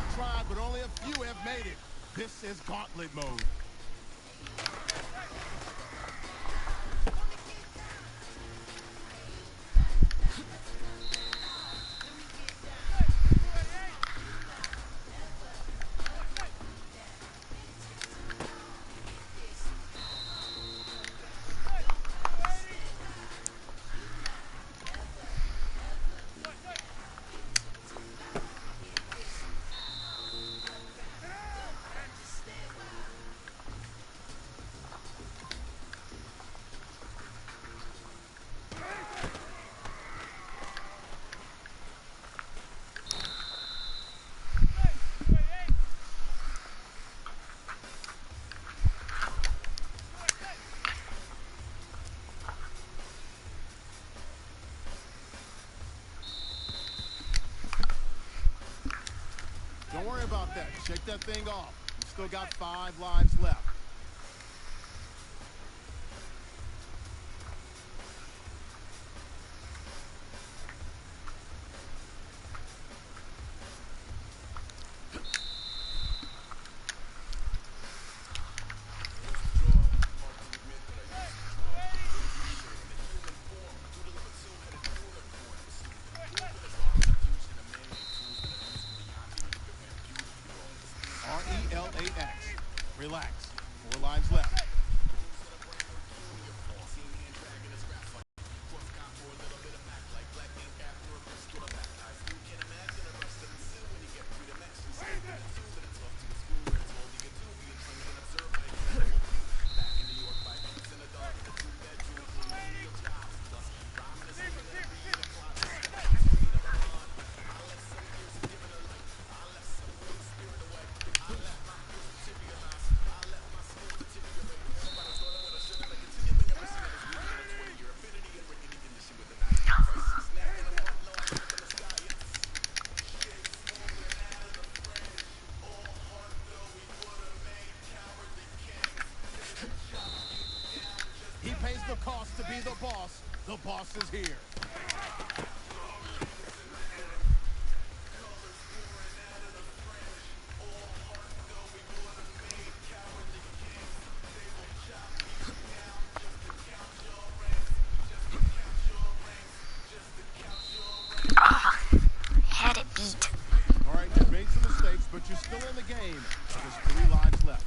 have tried, but only a few have made it. This is gauntlet mode. Don't worry about that. Shake that thing off. We've still got 5 lives left. RELAX. Relax. 4 lives left. He pays the cost to be the boss. The boss is here. Had it beat. All right, you've made some mistakes, but you're still in the game. There's 3 lives left.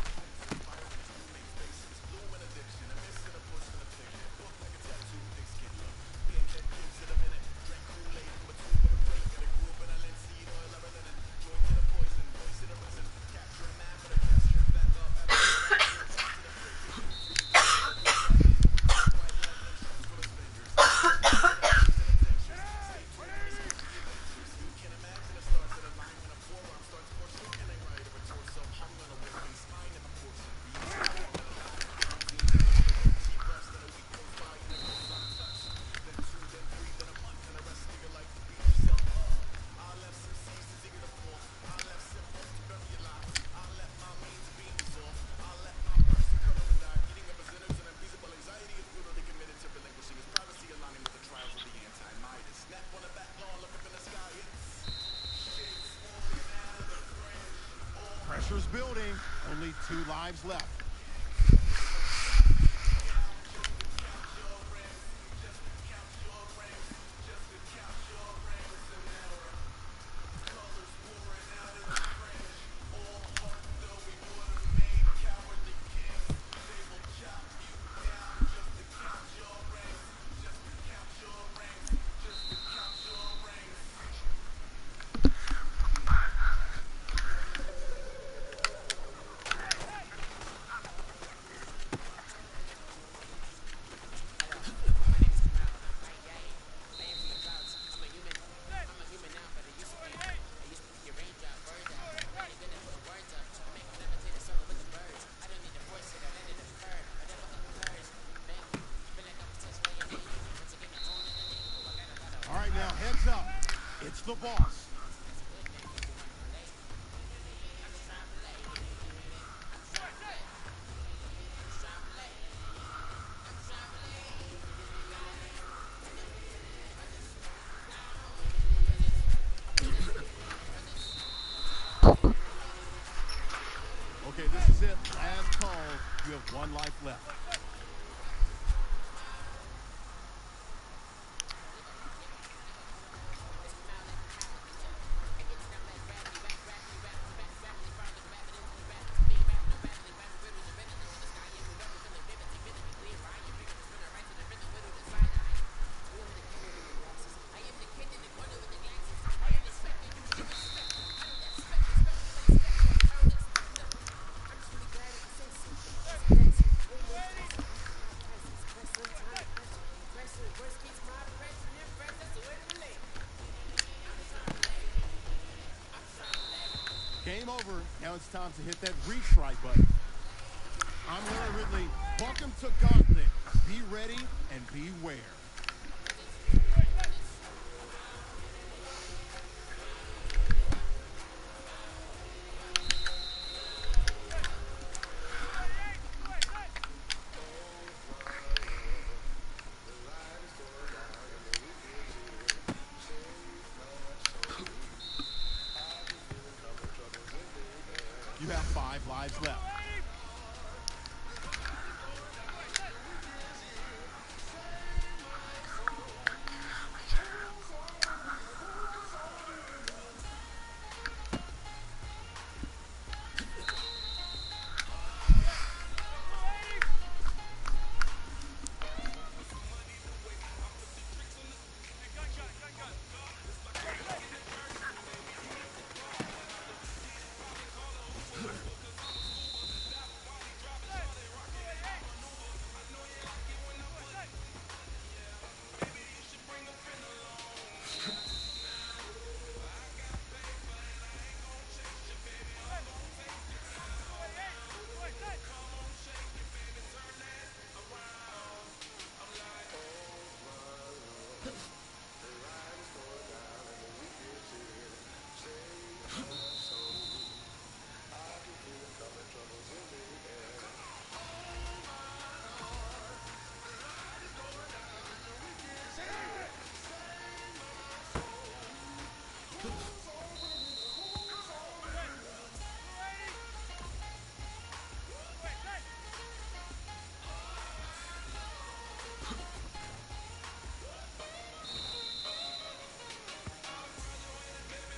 Pressure's building. Only 2 lives left. All right, now heads up. It's the boss. You have one life left. Game over. Now it's time to hit that retry button. I'm Larry Ridley. Welcome to Gauntlet. Be ready and beware. You have 5 lives left.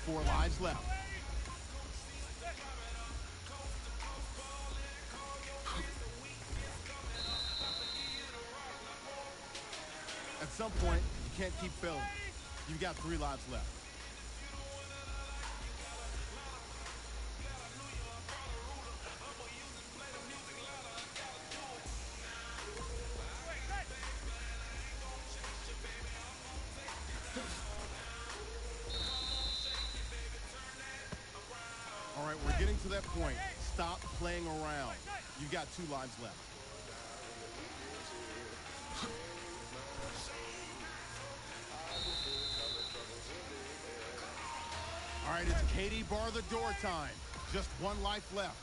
Four lives left. At some point, you can't keep failing. You've got 3 lives left. All right, we're getting to that point. Stop playing around. You've got 2 lives left. All right, it's Katie bar the door time. Just 1 life left.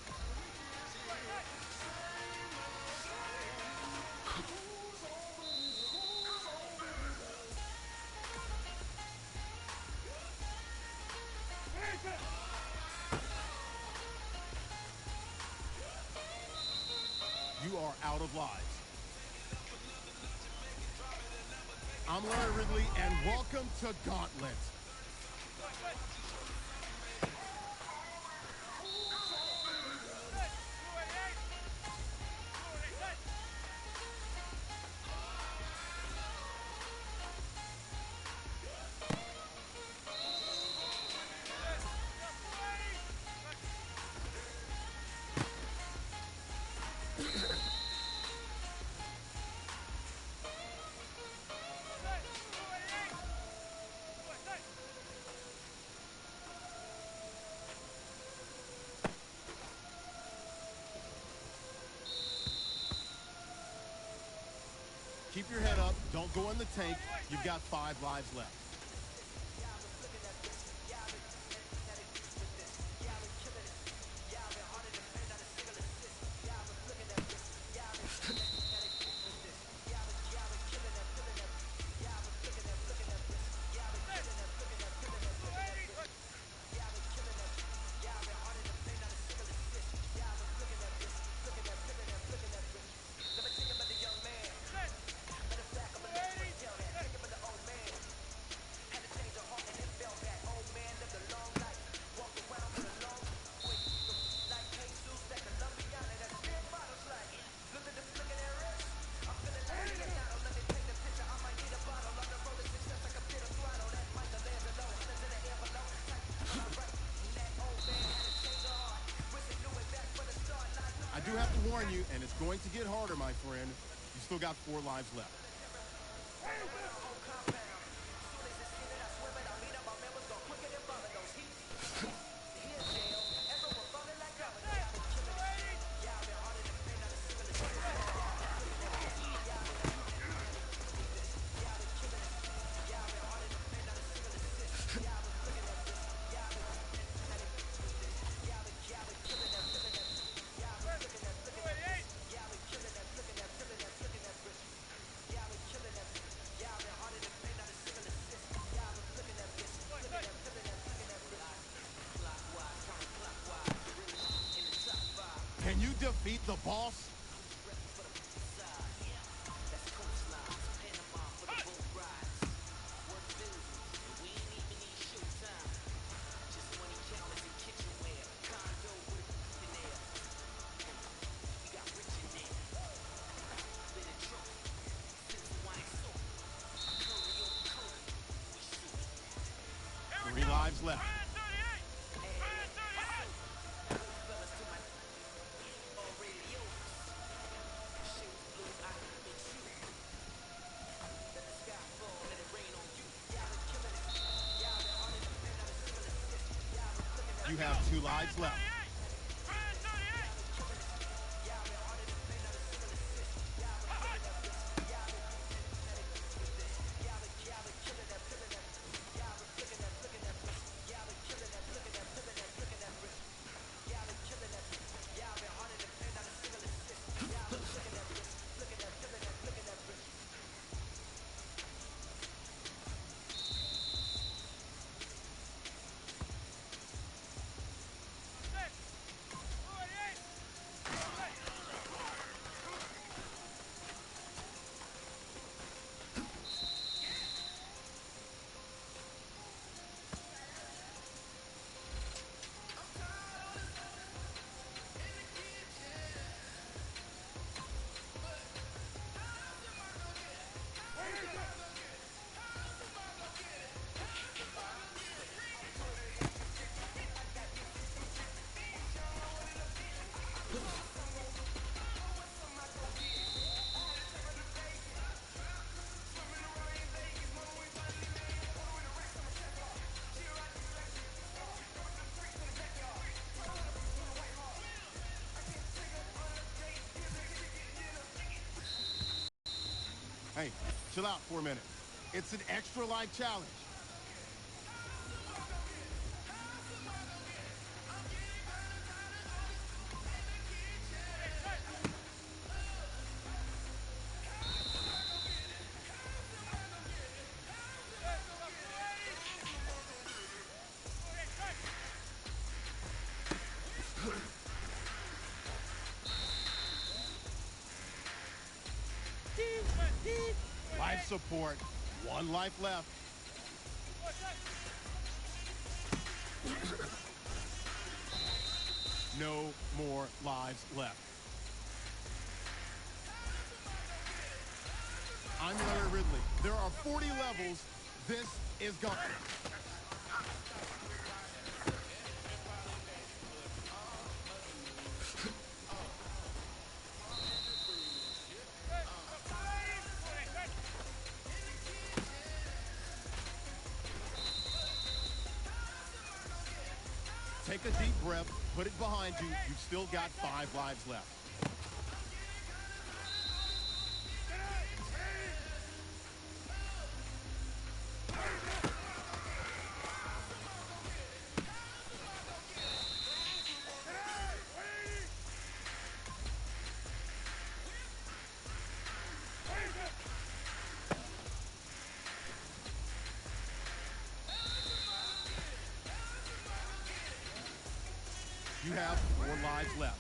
You are out of lives. I'm Larry Ridley, and welcome to Gauntlet. Keep your head up. Don't go in the tank. You've got 5 lives left. do have to warn you, and it's going to get harder, my friend. You still got 4 lives left. Can you defeat the boss? Three lives left. You have 2 lives left. Hey, chill out for a minute. It's an extra life challenge. Life support. 1 life left. No more lives left. I'm Larry Ridley. There are 40 levels. This is gone. Take a deep breath, put it behind you. You've still got 5 lives left. You have 4 lives left.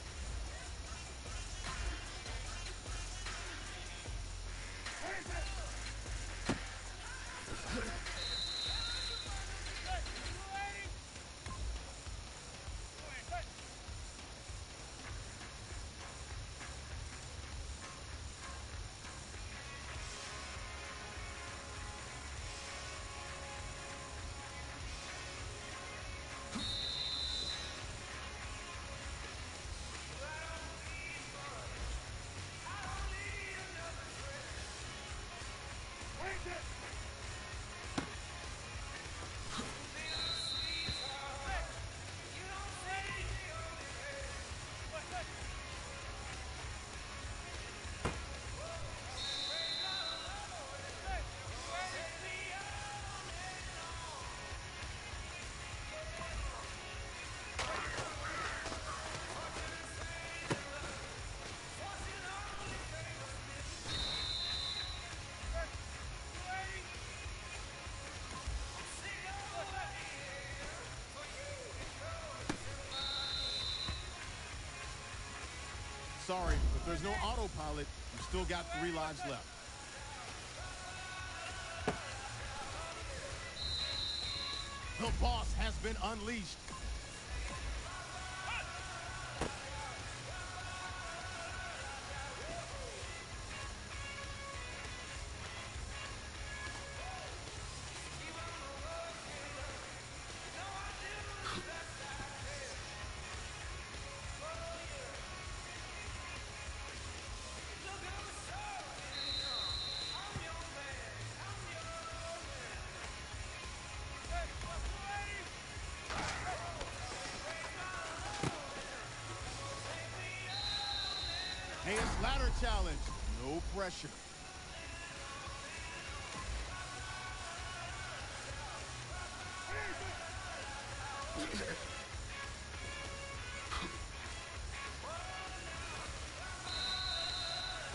Sorry, but there's no autopilot. You've still got 3 lives left. The boss has been unleashed. Hey, it's ladder challenge. No pressure.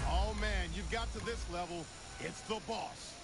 Oh, man, you've got to this level. It's the boss.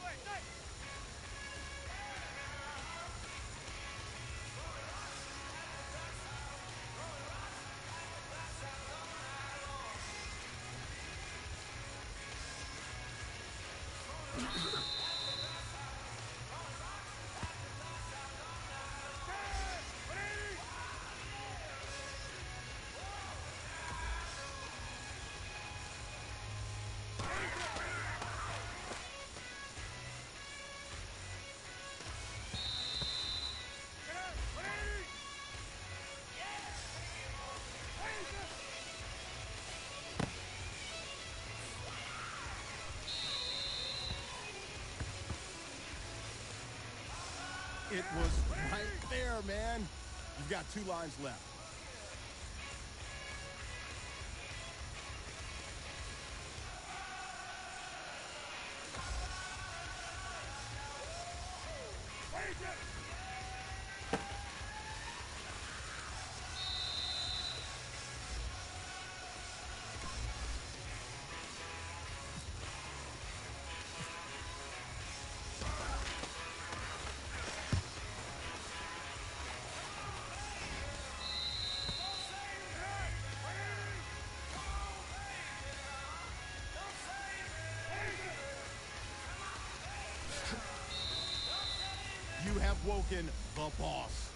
It was right there, man. You've got 2 lives left. You have woken the boss.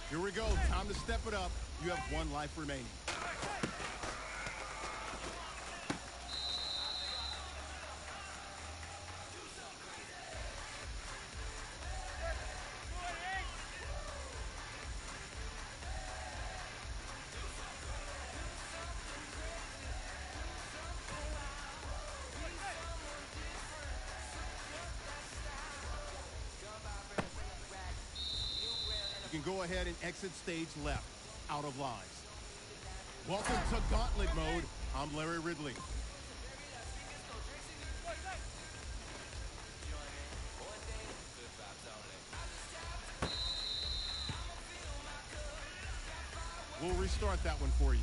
Here we go. Time to step it up. You have 1 life remaining. You can go ahead and exit stage left, out of lives. Welcome to Gauntlet Mode. I'm Larry Ridley. We'll restart that one for you.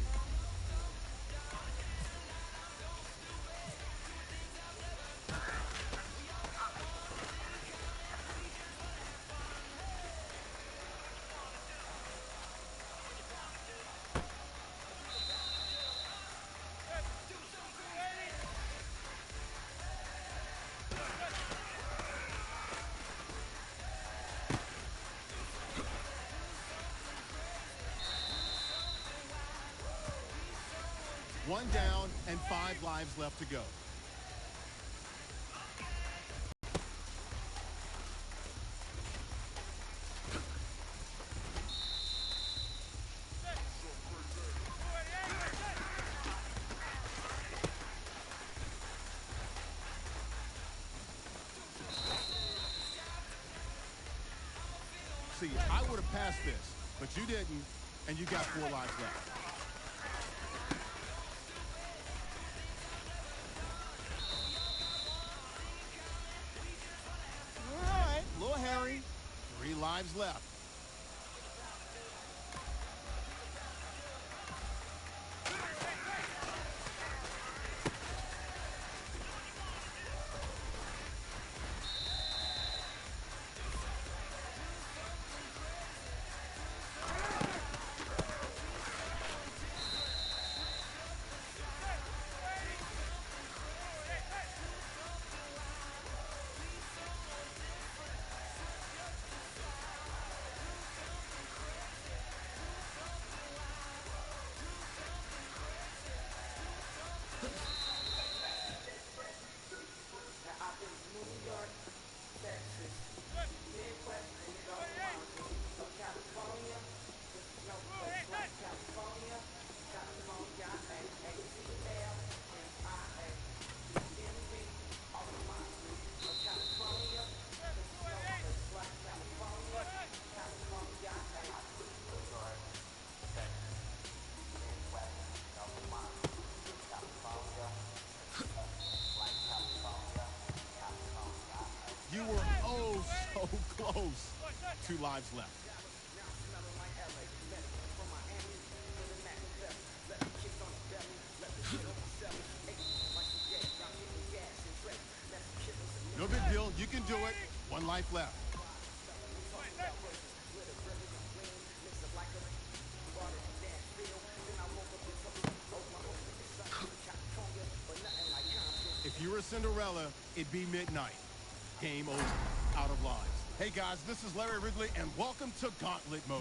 One down and 5 lives left to go. See, I would have passed this, but you didn't, and you got 4 lives left. All right, little Harry. 3 lives left. You were oh so close. 2 lives left. No big deal. You can do it. 1 life left. If you were Cinderella, it'd be midnight. Game over. Out of lives. Hey guys, this is Larry Ridley, and welcome to Gauntlet Mode.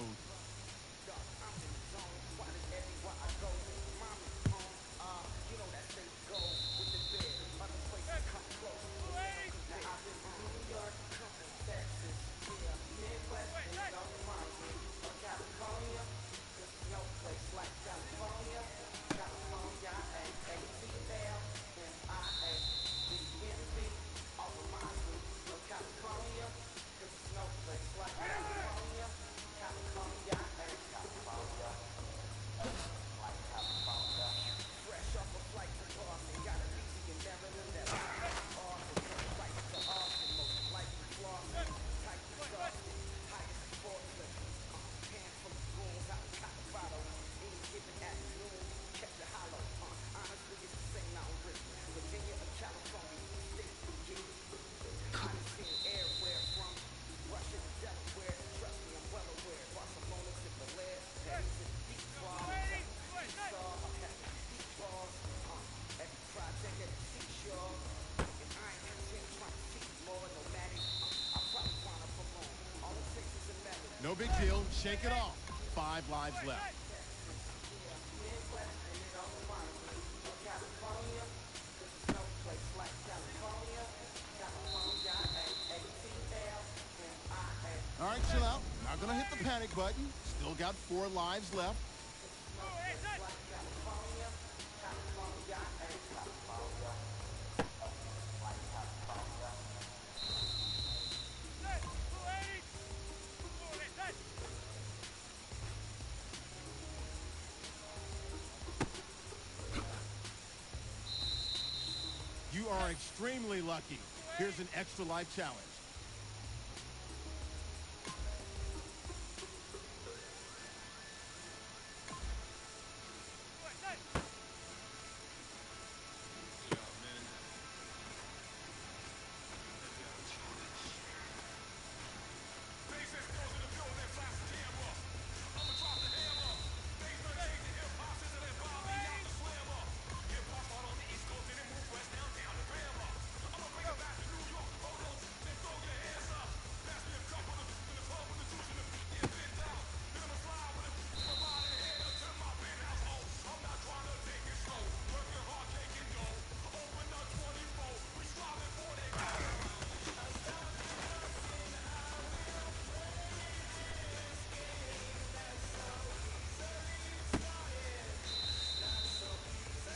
No big deal. Shake it off. 5 lives left. All right, chill out. Not going to hit the panic button. Still got 4 lives left. You are extremely lucky. Here's an extra life challenge.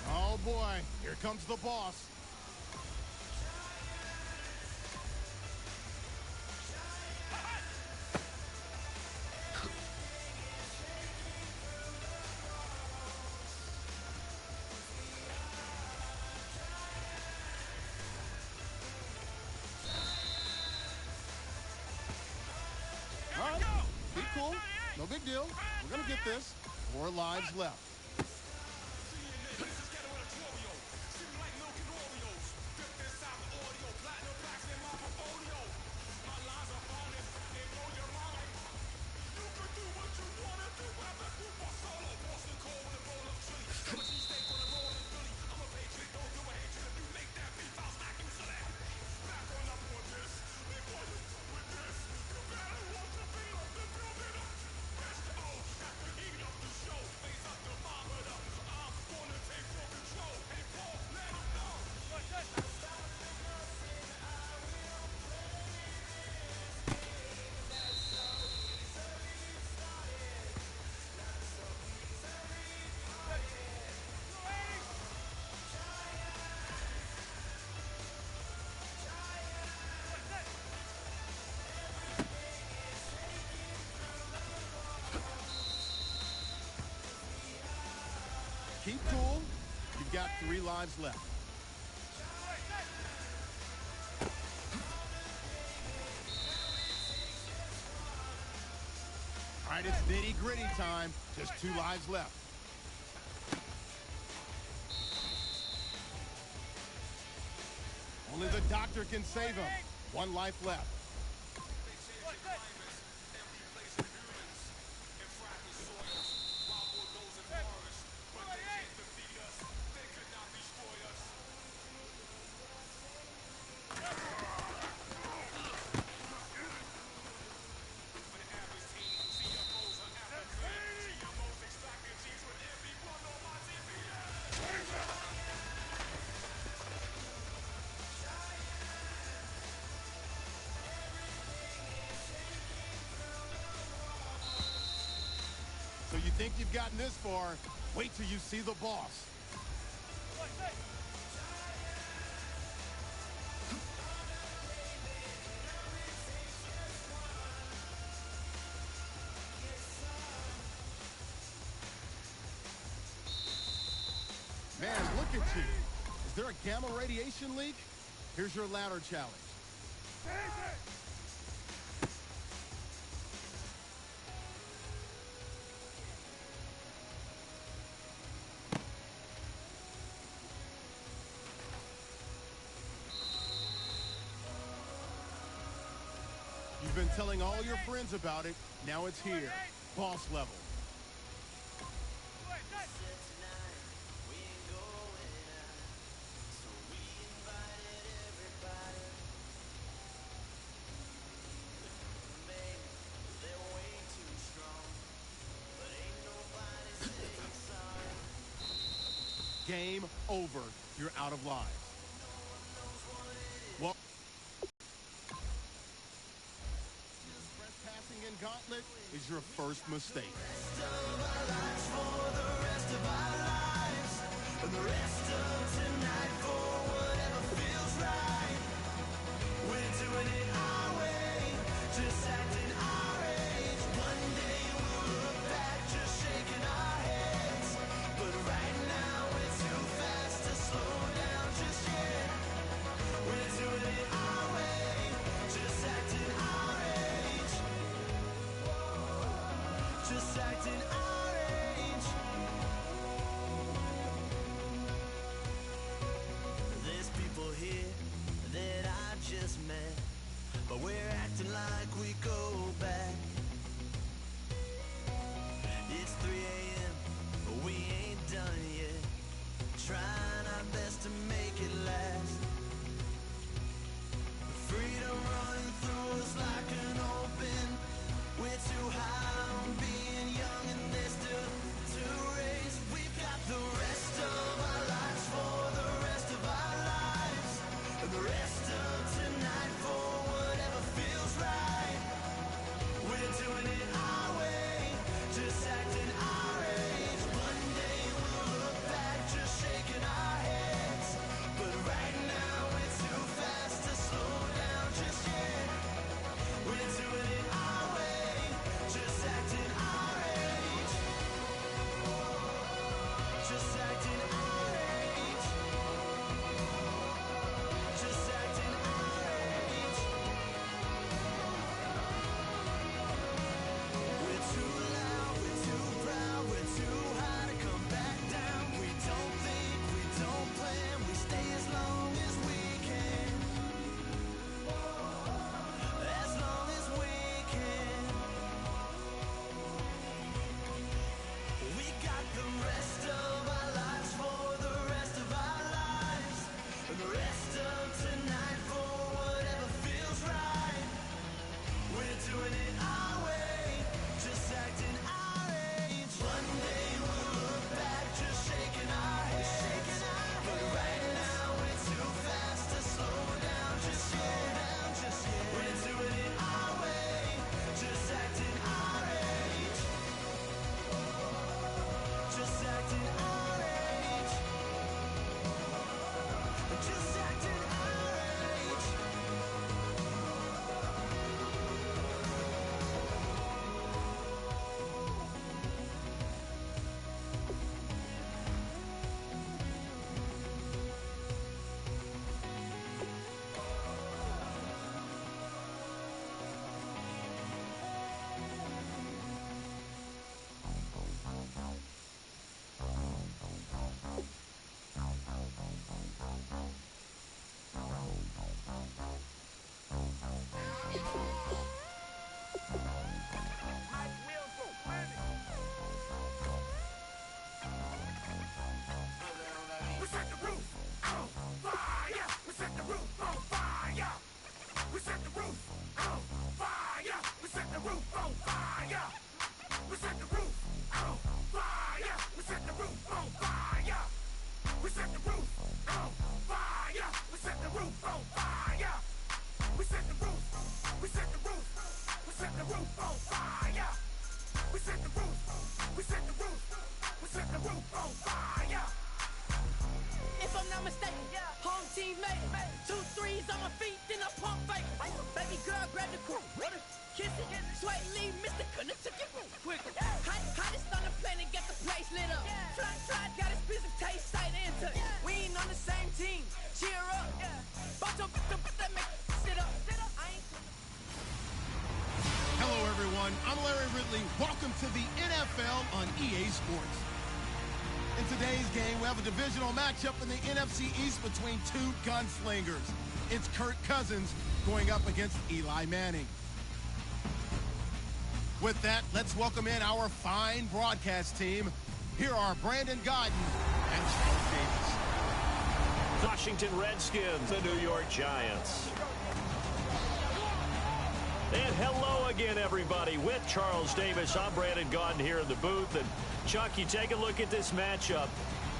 Oh boy, here comes the boss. No big deal. We're going to get this. 4 lives left. Keep cool. You've got 3 lives left. All right, it's nitty-gritty time. Just 2 lives left. Only the doctor can save him. 1 life left. So you think you've gotten this far? Wait till you see the boss. Man, look at you. Is there a gamma radiation leak? Here's your ladder challenge. You've been telling all your friends about it. Now it's here. Boss level. Game over. You're out of lives. Well, trespassing in Gauntlet is your first mistake. Just acting our age. There's people here that I just met, but we're acting like we go back. It's 3 a.m., but we ain't done yet, trying our best to make it last. Freedom running through us like an open. We're too high on being young in this on fire. We set the roof. We set the roof. We set the roof on fire. We set the roof. We set the roof. We set the roof on fire. If I'm not mistaken, home team made it. 2 threes on my feet, then I pump fake. Baby girl, grab the crew. Kiss it. Sweat leave, Mr. Couldn't took it quick. Hottest on the planet, got the place lit up. Fly, got his piece of taste, sight into it. We ain't on the same team. Cheer up. Bunch of that make sit up. I ain't. Hello, everyone. I'm Larry Ridley. Welcome to the NFL on EA Sports. In today's game, we have a divisional matchup in the NFC East between two gunslingers. It's Kirk Cousins going up against Eli Manning. With that, let's welcome in our fine broadcast team. Here are Brandon Godden and Charles Davis. Washington Redskins, the New York Giants. And hello again, everybody. With Charles Davis, I'm Brandon Godden here in the booth. And Chuck, you take a look at this matchup.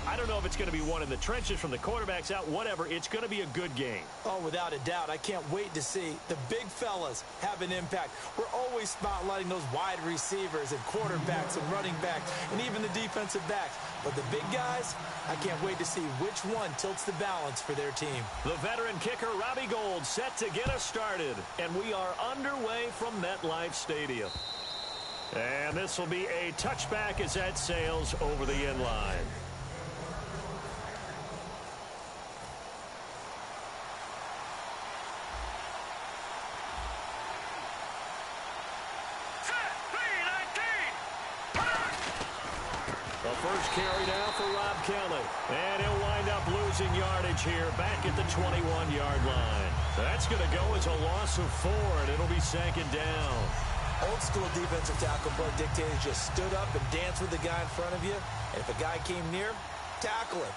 I don't know if it's going to be one in the trenches from the quarterbacks out, whatever. It's going to be a good game. Oh, without a doubt. I can't wait to see the big fellas have an impact. We're always spotlighting those wide receivers and quarterbacks and running backs and even the defensive backs. But the big guys, I can't wait to see which one tilts the balance for their team. The veteran kicker, Robbie Gould, set to get us started. And we are underway from MetLife Stadium. And this will be a touchback as that sails over the end line. The first carry now for Rob Kelly. And he'll wind up losing yardage here back at the 21-yard line. That's going to go as a loss of 4, and it'll be second down. Old school defensive tackle Bud dictators just stood up and danced with the guy in front of you. And if a guy came near, tackle him.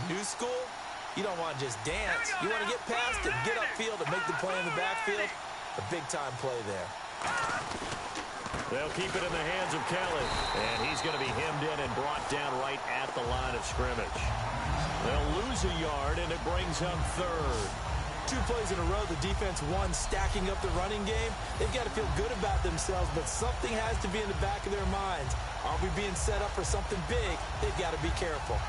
New school, you don't want to just dance. You want to get past him, get upfield, and make the play in the backfield. A big-time play there. They'll keep it in the hands of Kelly. And he's going to be hemmed in and brought down right at the line of scrimmage. They'll lose a yard, and it brings them third. 2 plays in a row, the defense won, stacking up the running game. They've got to feel good about themselves, but something has to be in the back of their minds. Are we being set up for something big? They've got to be careful.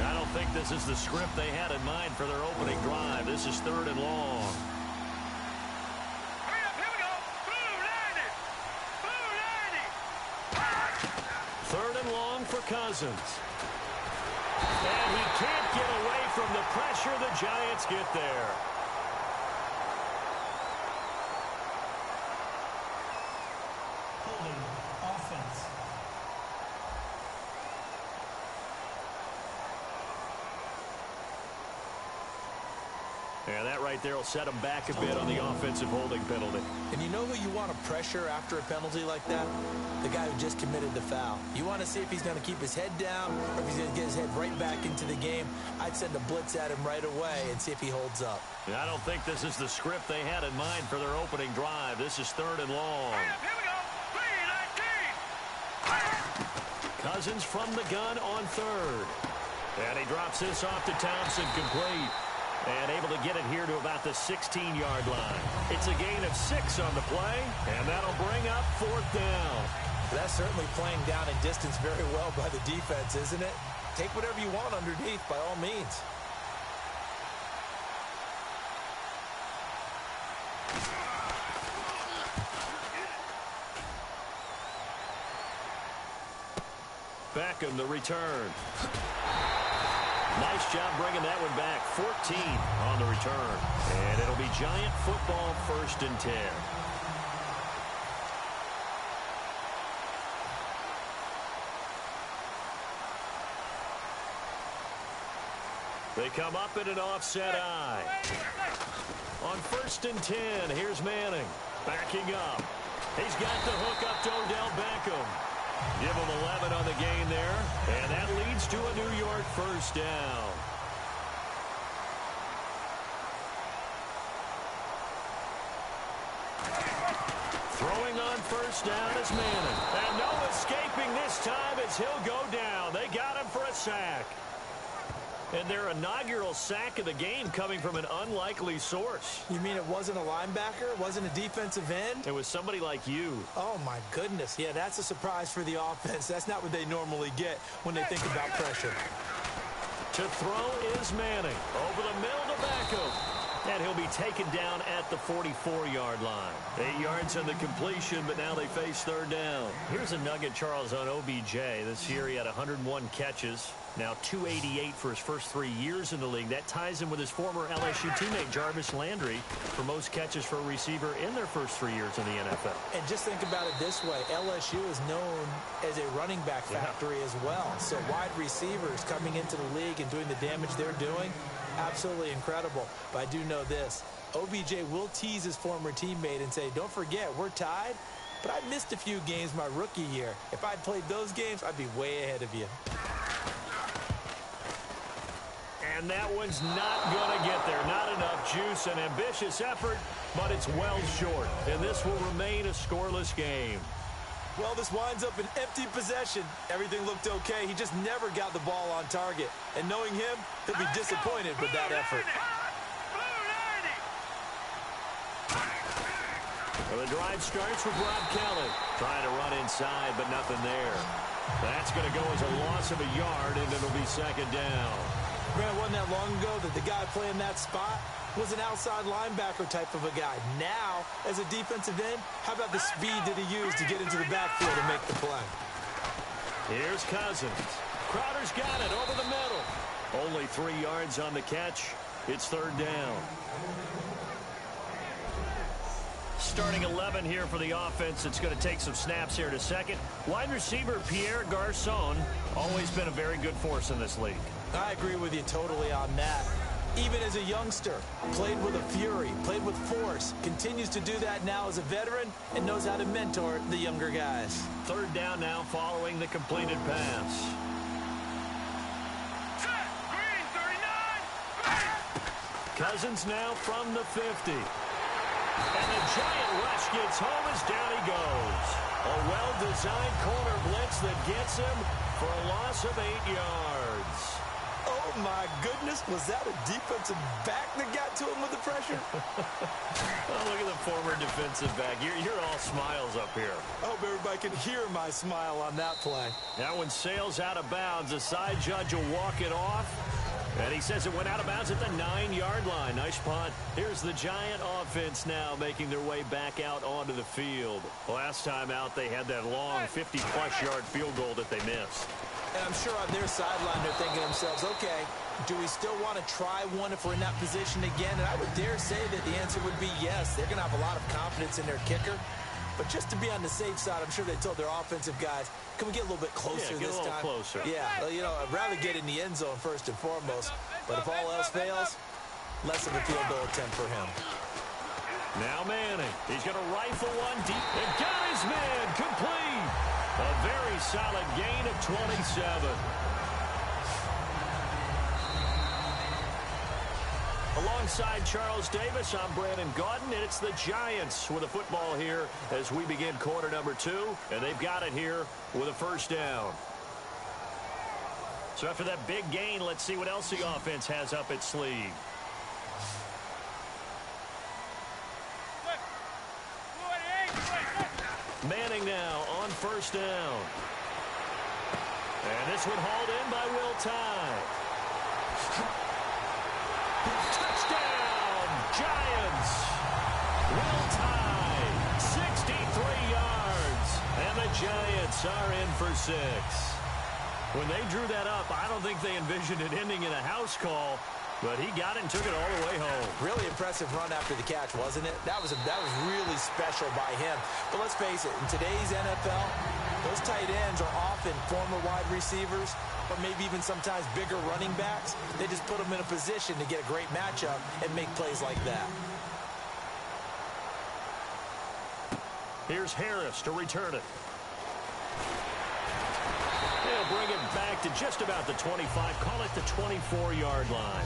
I don't think this is the script they had in mind for their opening drive. This is 3rd and long. Hurry up, here we go. Blue 90. 3rd and long for Cousins. And he can't get away from the pressure. The Giants get there. Holding offense. And that right there will set him back a bit on the offensive holding penalty. And you know who you want to pressure after a penalty like that? The guy who just committed the foul. You want to see if he's going to keep his head down or if he's going to get his head right back into the game. I'd send a blitz at him right away and see if he holds up. I don't think this is the script they had in mind for their opening drive. This is 3rd and long. Hurry up, here we go. 319. Cousins from the gun on 3rd. And he drops this off to Thompson, complete. And able to get it here to about the 16-yard line. It's a gain of 6 on the play, and that'll bring up 4th down. That's certainly playing down in distance very well by the defense, isn't it? Take whatever you want underneath, by all means. Beckham the return. Nice job bringing that one back. 14 on the return. And it'll be Giant football, 1st and 10. They come up in an offset eye. On 1st and 10, here's Manning. Backing up. He's got the hook up to Odell Beckham. Give him 11 on the gain there, and that leads to a New York 1st down. Throwing on first down is Manning. And no escaping this time as he'll go down. They got him for a sack. And their inaugural sack of the game coming from an unlikely source. You mean it wasn't a linebacker? It wasn't a defensive end? It was somebody like you. Oh, my goodness. Yeah, that's a surprise for the offense. That's not what they normally get when they think about pressure. To throw is Manning. Over the middle to Beckham. And he'll be taken down at the 44-yard line. 8 yards on the completion, but now they face third down. Here's a nugget, Charles, on OBJ. This year he had 101 catches. Now 288 for his first 3 years in the league. That ties him with his former LSU teammate Jarvis Landry for most catches for a receiver in their first 3 years in the NFL. And just think about it this way. LSU is known as a running back factory as well. So wide receivers coming into the league and doing the damage they're doing, absolutely incredible. But I do know this. OBJ will tease his former teammate and say, don't forget, we're tied, but I missed a few games my rookie year. If I'd played those games, I'd be way ahead of you. And that one's not going to get there. Not enough juice, an ambitious effort, but it's well short. And this will remain a scoreless game. Well, this winds up an empty possession. Everything looked okay. He just never got the ball on target. And knowing him, he'll be disappointed with that effort. Well, the drive starts with Rob Kelly. Trying to run inside, but nothing there. That's going to go as a loss of a yard, and it'll be second down. Man, it wasn't that long ago that the guy playing that spot was an outside linebacker type of a guy. Now, as a defensive end, how about the speed that he used to get into the backfield and make the play? Here's Cousins. Crowder's got it over the middle. Only 3 yards on the catch. It's third down. Starting 11 here for the offense. It's going to take some snaps here in a second. Wide receiver Pierre Garçon, always been a very good force in this league. I agree with you totally on that. Even as a youngster, played with a fury, played with force, continues to do that now as a veteran, and knows how to mentor the younger guys. Third down now following the completed pass. Cousins now from the 50. And the giant rush gets home as down he goes. A well-designed corner blitz that gets him for a loss of 8 yards. Oh, my goodness. Was that a defensive back that got to him with the pressure? Oh, look at the former defensive back. You're all smiles up here. I hope everybody can hear my smile on that play. That one sails out of bounds. The side judge will walk it off. And he says it went out of bounds at the 9-yard line. Nice punt. Here's the Giant offense now making their way back out onto the field. Last time out, they had that long 50-plus yard field goal that they missed. And I'm sure on their sideline they're thinking to themselves, okay, do we still want to try one if we're in that position again? And I would dare say that the answer would be yes. They're going to have a lot of confidence in their kicker. But just to be on the safe side, I'm sure they told their offensive guys, can we get a little bit closer this time? Get a little closer. Yeah, you know, I'd rather get in the end zone first and foremost. But if all else fails, less of a field goal attempt for him. Now Manning. He's going to rifle one deep. And got his man complete. A very solid gain of 27. Alongside Charles Davis, I'm Brandon Gaudin, and it's the Giants with a football here as we begin quarter number 2, and they've got it here with a first down. So after that big gain, let's see what else the offense has up its sleeve. Manning now on first down. And this one hauled in by Will Tye. Touchdown, Giants. Will Tye, 63 yards. And the Giants are in for 6. When they drew that up, I don't think they envisioned it ending in a house call, but he got it and took it all the way home. Really impressive run after the catch, wasn't it? That was really special by him. But let's face it, in today's NFL, those tight ends are often former wide receivers, or maybe even sometimes bigger running backs. They just put them in a position to get a great matchup and make plays like that. Here's Harris to return it. They'll bring it back to just about the 25, call it the 24-yard line.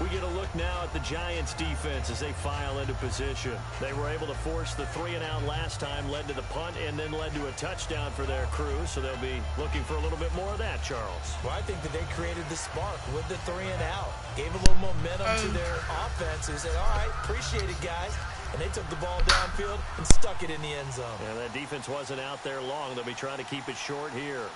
We get a look now at the Giants' defense as they file into position. They were able to force the 3-and-out last time, led to the punt, and then led to a touchdown for their crew. So they'll be looking for a little bit more of that, Charles. Well, I think that they created the spark with the 3-and-out. Gave a little momentum to their offense and said, all right, appreciate it, guys. And they took the ball downfield and stuck it in the end zone. And that defense wasn't out there long. They'll be trying to keep it short here.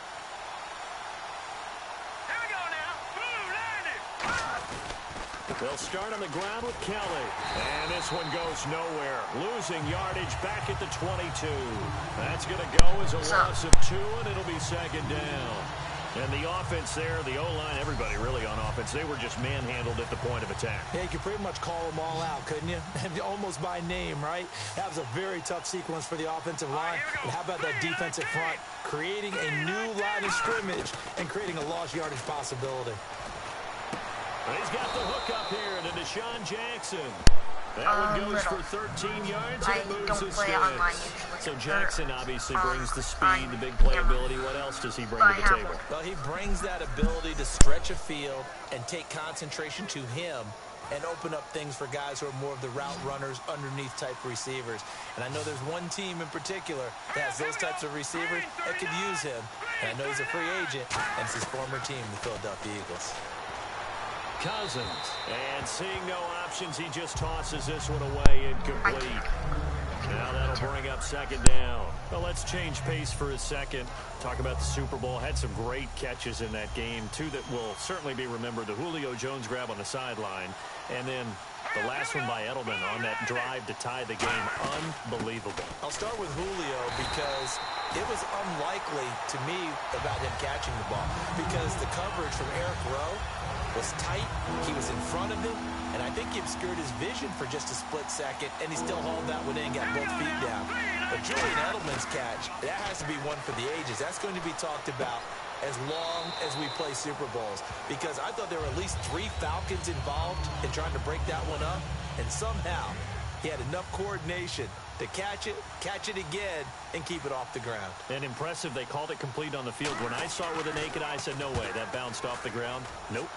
They'll start on the ground with Kelly. And this one goes nowhere. Losing yardage back at the 22. That's going to go as a loss of 2, and it'll be second down. And the offense there, the O-line, everybody really on offense, they were just manhandled at the point of attack. Yeah, you could pretty much call them all out, couldn't you? Almost by name, right? That was a very tough sequence for the offensive line. And how about that defensive front? Creating a new line of scrimmage and creating a lost yardage possibility. He's got the hook up here to Deshaun Jackson. That one goes for 13 yards and moves his sticks. So Jackson obviously brings the speed, the big playability. What else does he bring to the table? Well, he brings that ability to stretch a field and take concentration to him and open up things for guys who are more of the route runners, underneath type receivers. And I know there's one team in particular that has those types of receivers that could use him. And I know he's a free agent, and it's his former team, the Philadelphia Eagles. Cousins, and seeing no options, he just tosses this one away incomplete. Now that'll bring up second down. Well, let's change pace for a second. Talk about the Super Bowl. Had some great catches in that game. 2 that will certainly be remembered. The Julio Jones grab on the sideline, and then the last one by Edelman on that drive to tie the game. Unbelievable. I'll start with Julio because it was unlikely to me about him catching the ball because the coverage from Eric Rowe was tight. He was in front of him, and I think he obscured his vision for just a split second, and he still hauled that one in, got both feet down. But Julian Edelman's catch, that has to be one for the ages. That's going to be talked about as long as we play Super Bowls, because I thought there were at least 3 Falcons involved in trying to break that one up, and somehow he had enough coordination to catch it again, and keep it off the ground. And impressive, they called it complete on the field. When I saw it with a naked eye, I said, no way, that bounced off the ground. Nope.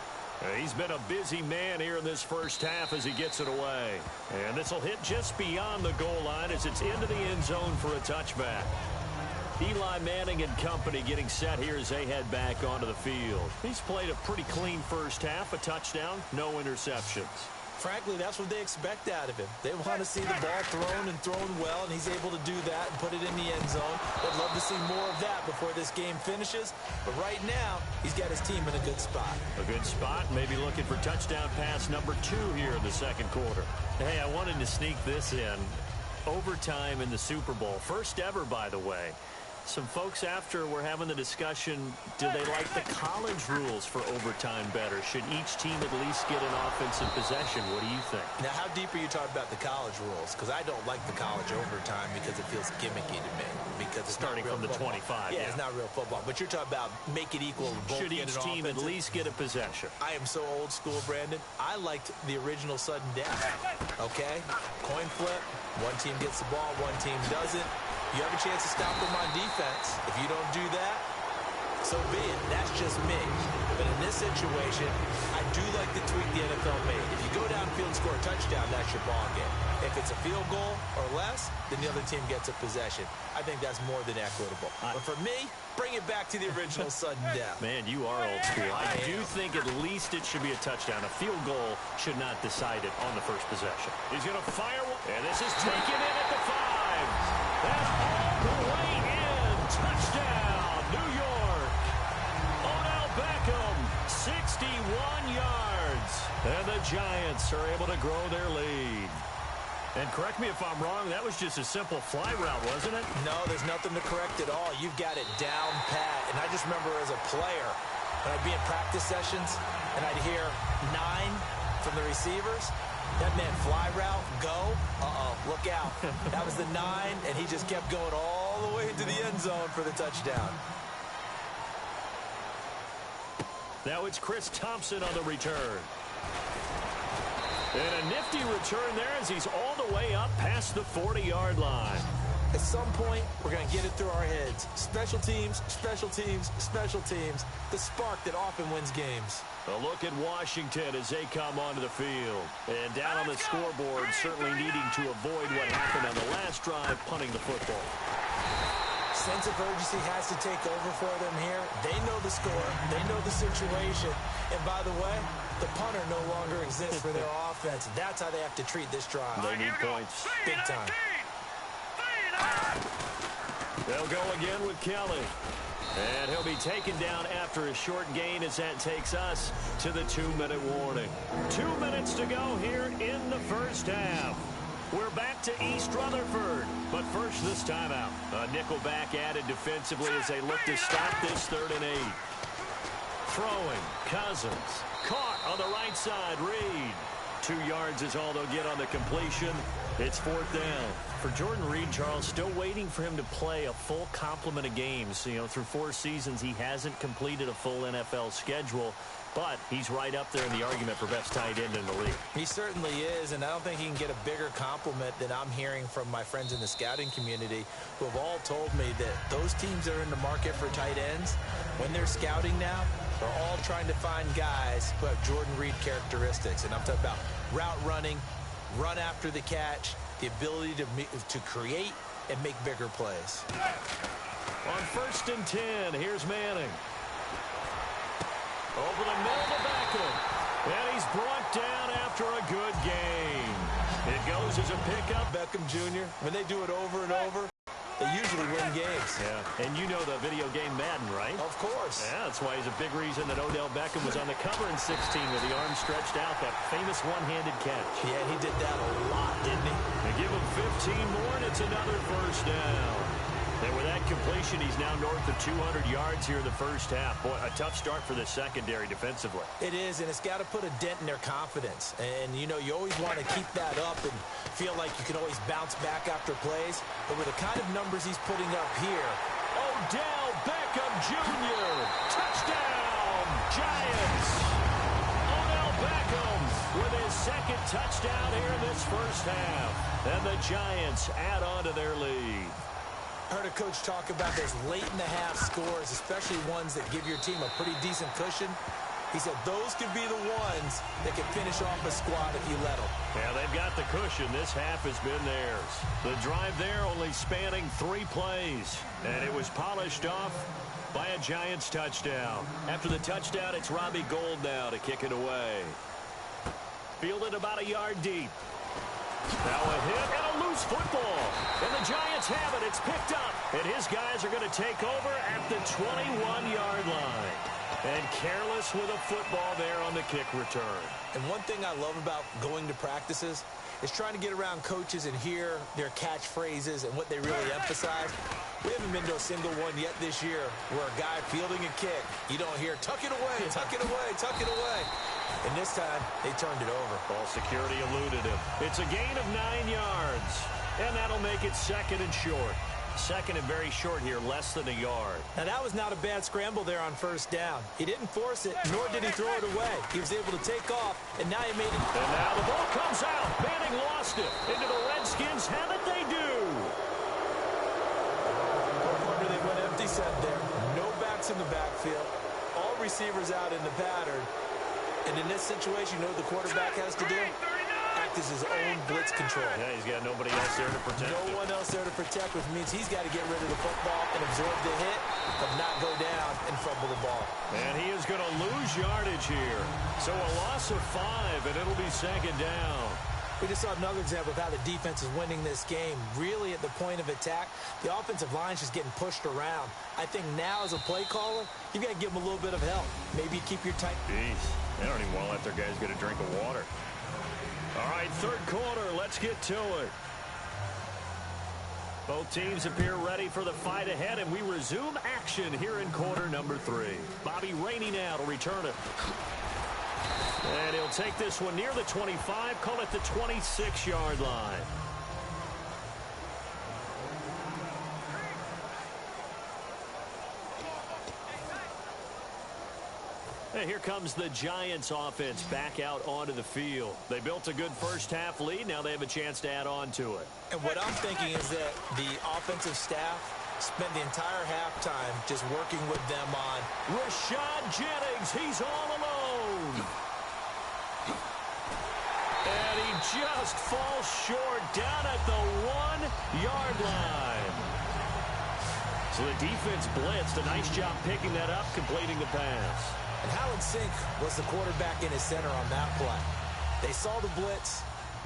He's been a busy man here in this first half as he gets it away. And this will hit just beyond the goal line as it's into the end zone for a touchback. Eli Manning and company getting set here as they head back onto the field. He's played a pretty clean first half, a touchdown, no interceptions. Frankly, that's what they expect out of him. They want to see the ball thrown and thrown well, and he's able to do that and put it in the end zone. They'd love to see more of that before this game finishes. But right now, he's got his team in a good spot. A good spot, maybe looking for touchdown pass number 2 here in the second quarter. Hey, I wanted to sneak this in. Overtime in the Super Bowl. First ever, by the way. Some folks after were having the discussion, do they like the college rules for overtime better? Should each team at least get an offensive possession? What do you think? Now, how deep are you talking about the college rules? Because I don't like the college overtime because it feels gimmicky to me. Because it's starting from the football. 25. Yeah, it's not real football. But you're talking about make it equal. Should each team at least get a possession? I am so old school, Brandon. I liked the original sudden death. Okay? Coin flip. One team gets the ball, one team doesn't. You have a chance to stop them on defense. If you don't do that, so be it. That's just me. But in this situation, I do like the tweak the NFL made. If you go downfield and score a touchdown, that's your ball game. If it's a field goal or less, then the other team gets a possession. I think that's more than equitable. But for me, bring it back to the original sudden death. Man, you are old school. I do think at least it should be a touchdown. A field goal should not decide it on the first possession. He's going to fire one. And this is taken in at the 5. That's all the way in. Touchdown, New York. Odell Beckham, 61 yards. And the Giants are able to grow their lead. And correct me if I'm wrong, that was just a simple fly route, wasn't it? No, there's nothing to correct at all. You've got it down pat. And I just remember as a player, when I'd be in practice sessions, and I'd hear 9 from the receivers, that meant fly route, go, look out. That was the 9, and he just kept going all the way into the end zone for the touchdown. Now it's Chris Thompson on the return. And a nifty return there as he's all the way up past the 40-yard line. At some point, we're going to get it through our heads. Special teams, special teams, special teams. The spark that often wins games. A look at Washington as they come onto the field. And down on the scoreboard, certainly needing to avoid what happened on the last drive, punting the football. Sense of urgency has to take over for them here. They know the score. They know the situation. And by the way, the punter no longer exists for their offense. That's how they have to treat this drive. They need points. Big time. They'll go again with Kelly. And he'll be taken down after a short gain as that takes us to the 2-minute warning. 2 minutes to go here in the first half. We're back to East Rutherford. But first, this timeout. A nickelback added defensively as they look to stop this 3rd and 8. Throwing, Cousins. Caught on the right side, Reed. 2 yards is all they'll get on the completion. It's 4th down. For Jordan Reed, Charles, still waiting for him to play a full complement of games. You know, through 4 seasons, he hasn't completed a full NFL schedule, but he's right up there in the argument for best tight end in the league. He certainly is, and I don't think he can get a bigger compliment than I'm hearing from my friends in the scouting community who have all told me that those teams that are in the market for tight ends, when they're scouting now, they're all trying to find guys who have Jordan Reed characteristics. And I'm talking about route running, run after the catch, the ability to create and make bigger plays. On 1st and 10, here's Manning. Over the middle to Beckham. And he's brought down after a good game. It goes as a pickup. Beckham Jr., when they do it over and over, they usually win games. Yeah, and you know the video game Madden, right? Of course. Yeah, that's why he's a big reason that Odell Beckham was on the cover in 16 with the arm stretched out, that famous one-handed catch. Yeah, he did that a lot, didn't he? They give him 15 more, and it's another first down. And with that completion, he's now north of 200 yards here in the first half. Boy, a tough start for the secondary defensively. It is, and it's got to put a dent in their confidence. And, you know, you always want to keep that up and feel like you can always bounce back after plays. But with the kind of numbers he's putting up here. Odell Beckham Jr. Touchdown, Giants. Odell Beckham with his 2nd touchdown here in this first half. And the Giants add on to their lead. Heard a coach talk about those late-in-the-half scores, especially ones that give your team a pretty decent cushion. He said those could be the ones that can finish off a squad if you let them. Yeah, they've got the cushion. This half has been theirs. The drive there only spanning 3 plays, and it was polished off by a Giants touchdown. After the touchdown, it's Robbie Gould now to kick it away. Fielded about a yard deep. Now a hit and a loose football. And the Giants have it. It's picked up. And his guys are going to take over at the 21-yard line. And careless with a football there on the kick return. And one thing I love about going to practices is trying to get around coaches and hear their catchphrases and what they really emphasize. We haven't been to a single one yet this year where a guy fielding a kick, you don't hear, tuck it away, tuck it away, tuck it away. And this time, they turned it over. Ball security eluded him. It's a gain of 9 yards. And that'll make it 2nd and short. 2nd and very short here, less than a yard. Now, that was not a bad scramble there on 1st down. He didn't force it, nor did he throw it away. He was able to take off, and now he made it. And now the ball comes out. Manning lost it. Into the Redskins. Have it, they do. No wonder they went empty set there. No backs in the backfield. All receivers out in the pattern. And in this situation, you know what the quarterback has to do? Act as his own blitz control. Yeah, he's got nobody else there to protect him. No one else there to protect, which means he's got to get rid of the football and absorb the hit, but not go down and fumble the ball. And he is going to lose yardage here. So a loss of 5, and it'll be 2nd down. We just saw another example of how the defense is winning this game. Really at the point of attack, the offensive line's just getting pushed around. I think now as a play caller, you've got to give them a little bit of help. Maybe keep your tight. Jeez, they don't even want to let their guys get a drink of water. All right, 3rd quarter, let's get to it. Both teams appear ready for the fight ahead, and we resume action here in quarter number 3. Bobby Rainey now to return it. And he'll take this one near the 25, call it the 26-yard line. And here comes the Giants offense back out onto the field. They built a good first half lead. Now they have a chance to add on to it. And what I'm thinking is that the offensive staff spent the entire halftime just working with them on Rashad Jennings, he's all alone. zone. And he just falls short down at the 1-yard line. So the defense blitzed. A nice job picking that up, completing the pass. And Howland Sink was the quarterback in his center on that play. They saw the blitz,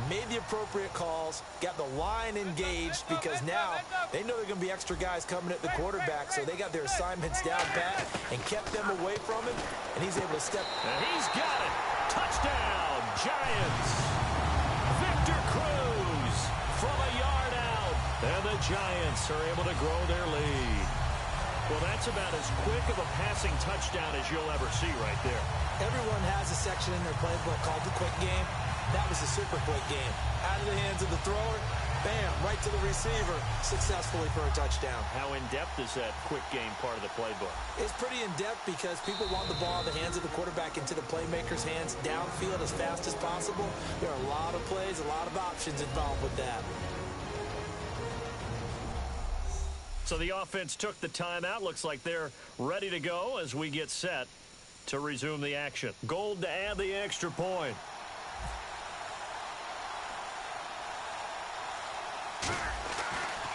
made the appropriate calls, got the line engaged because now they know there are going to be extra guys coming at the quarterback, so they got their assignments down pat and kept them away from him, and he's able to step. And he's got it. Touchdown, Giants. Victor Cruz from a yard out. And the Giants are able to grow their lead. Well, that's about as quick of a passing touchdown as you'll ever see right there. Everyone has a section in their playbook called the quick game. That was a super quick game. Out of the hands of the thrower, bam, right to the receiver, successfully for a touchdown. How in-depth is that quick game part of the playbook? It's pretty in-depth because people want the ball in the hands of the quarterback into the playmaker's hands downfield as fast as possible. There are a lot of plays, a lot of options involved with that. So the offense took the timeout. Looks like they're ready to go as we get set to resume the action. Gold to add the extra point.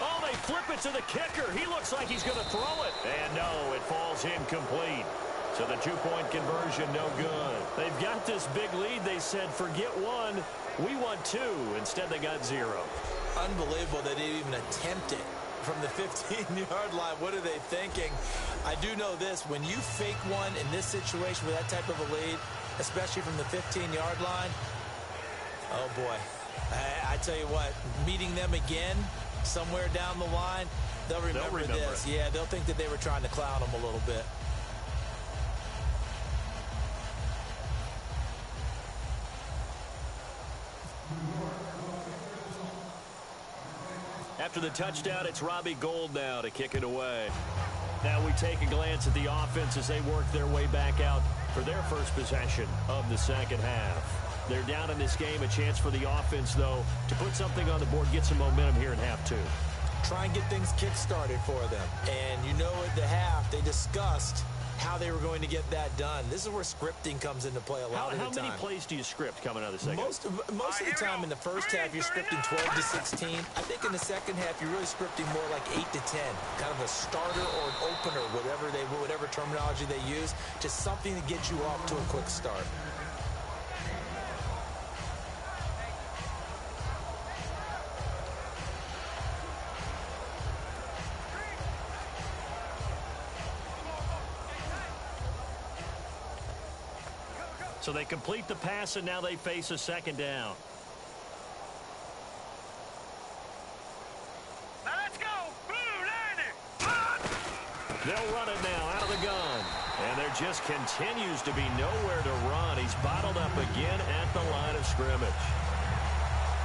Oh, they flip it to the kicker. He looks like he's going to throw it. And no, it falls incomplete. So the two-point conversion, no good. They've got this big lead. They said, forget one. We want two. Instead, they got zero. Unbelievable they didn't even attempt it. From the 15-yard line, what are they thinking? I do know this. When you fake one in this situation with that type of a lead, especially from the 15-yard line, oh, boy. I tell you what, meeting them again somewhere down the line, they'll remember this. Yeah, they'll think that they were trying to clown them a little bit. After the touchdown, it's Robbie Gould now to kick it away. Now we take a glance at the offense as they work their way back out for their first possession of the second half. They're down in this game. A chance for the offense, though, to put something on the board, get some momentum here in half two. Try and get things kick-started for them. And you know at the half, they discussed how they were going to get that done. This is where scripting comes into play a lot of the time. How many plays do you script coming out of the second? Most of the time in the first half, you're scripting 12 to 16. I think in the second half, you're really scripting more like 8 to 10. Kind of a starter or an opener, whatever terminology they use. Just something to get you off to a quick start. So they complete the pass, and now they face a second down. Now let's go. They'll run it now out of the gun. And there just continues to be nowhere to run. He's bottled up again at the line of scrimmage.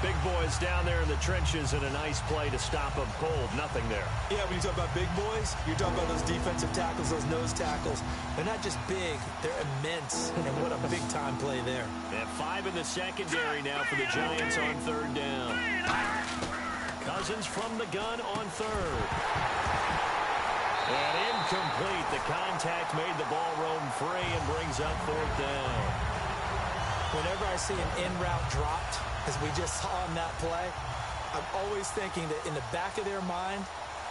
Big boys down there in the trenches, and a nice play to stop him cold. Nothing there. Yeah, when you talk about big boys, you're talking about those defensive tackles, those nose tackles. They're not just big, they're immense. And what a big-time play there. And 5 in the secondary now for the Giants on third down. Cousins from the gun on third. And incomplete. The contact made the ball roam free and brings up fourth down. Whenever I see an in-route dropped, as we just saw on that play, I'm always thinking that in the back of their mind,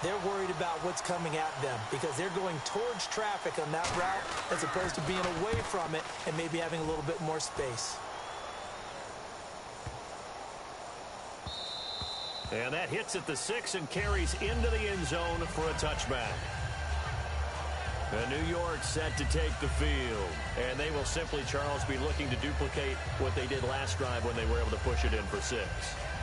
they're worried about what's coming at them because they're going towards traffic on that route as opposed to being away from it and maybe having a little bit more space. And that hits at the 6 and carries into the end zone for a touchback. And New York set to take the field. And they will simply, Charles, be looking to duplicate what they did last drive when they were able to push it in for 6.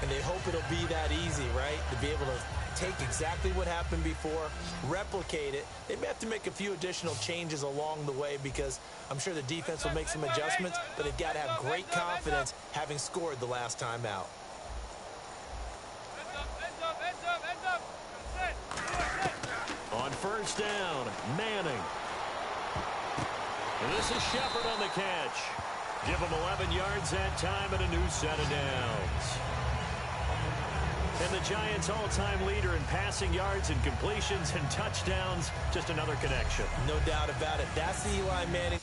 And they hope it'll be that easy, right? To be able to take exactly what happened before, replicate it. They may have to make a few additional changes along the way because I'm sure the defense will make some adjustments, but they've got to have great confidence having scored the last time out. On first down, Manning. And this is Shepard on the catch. Give him 11 yards that time and a new set of downs. And the Giants' all-time leader in passing yards and completions and touchdowns. Just another connection. No doubt about it. That's the Eli Manning.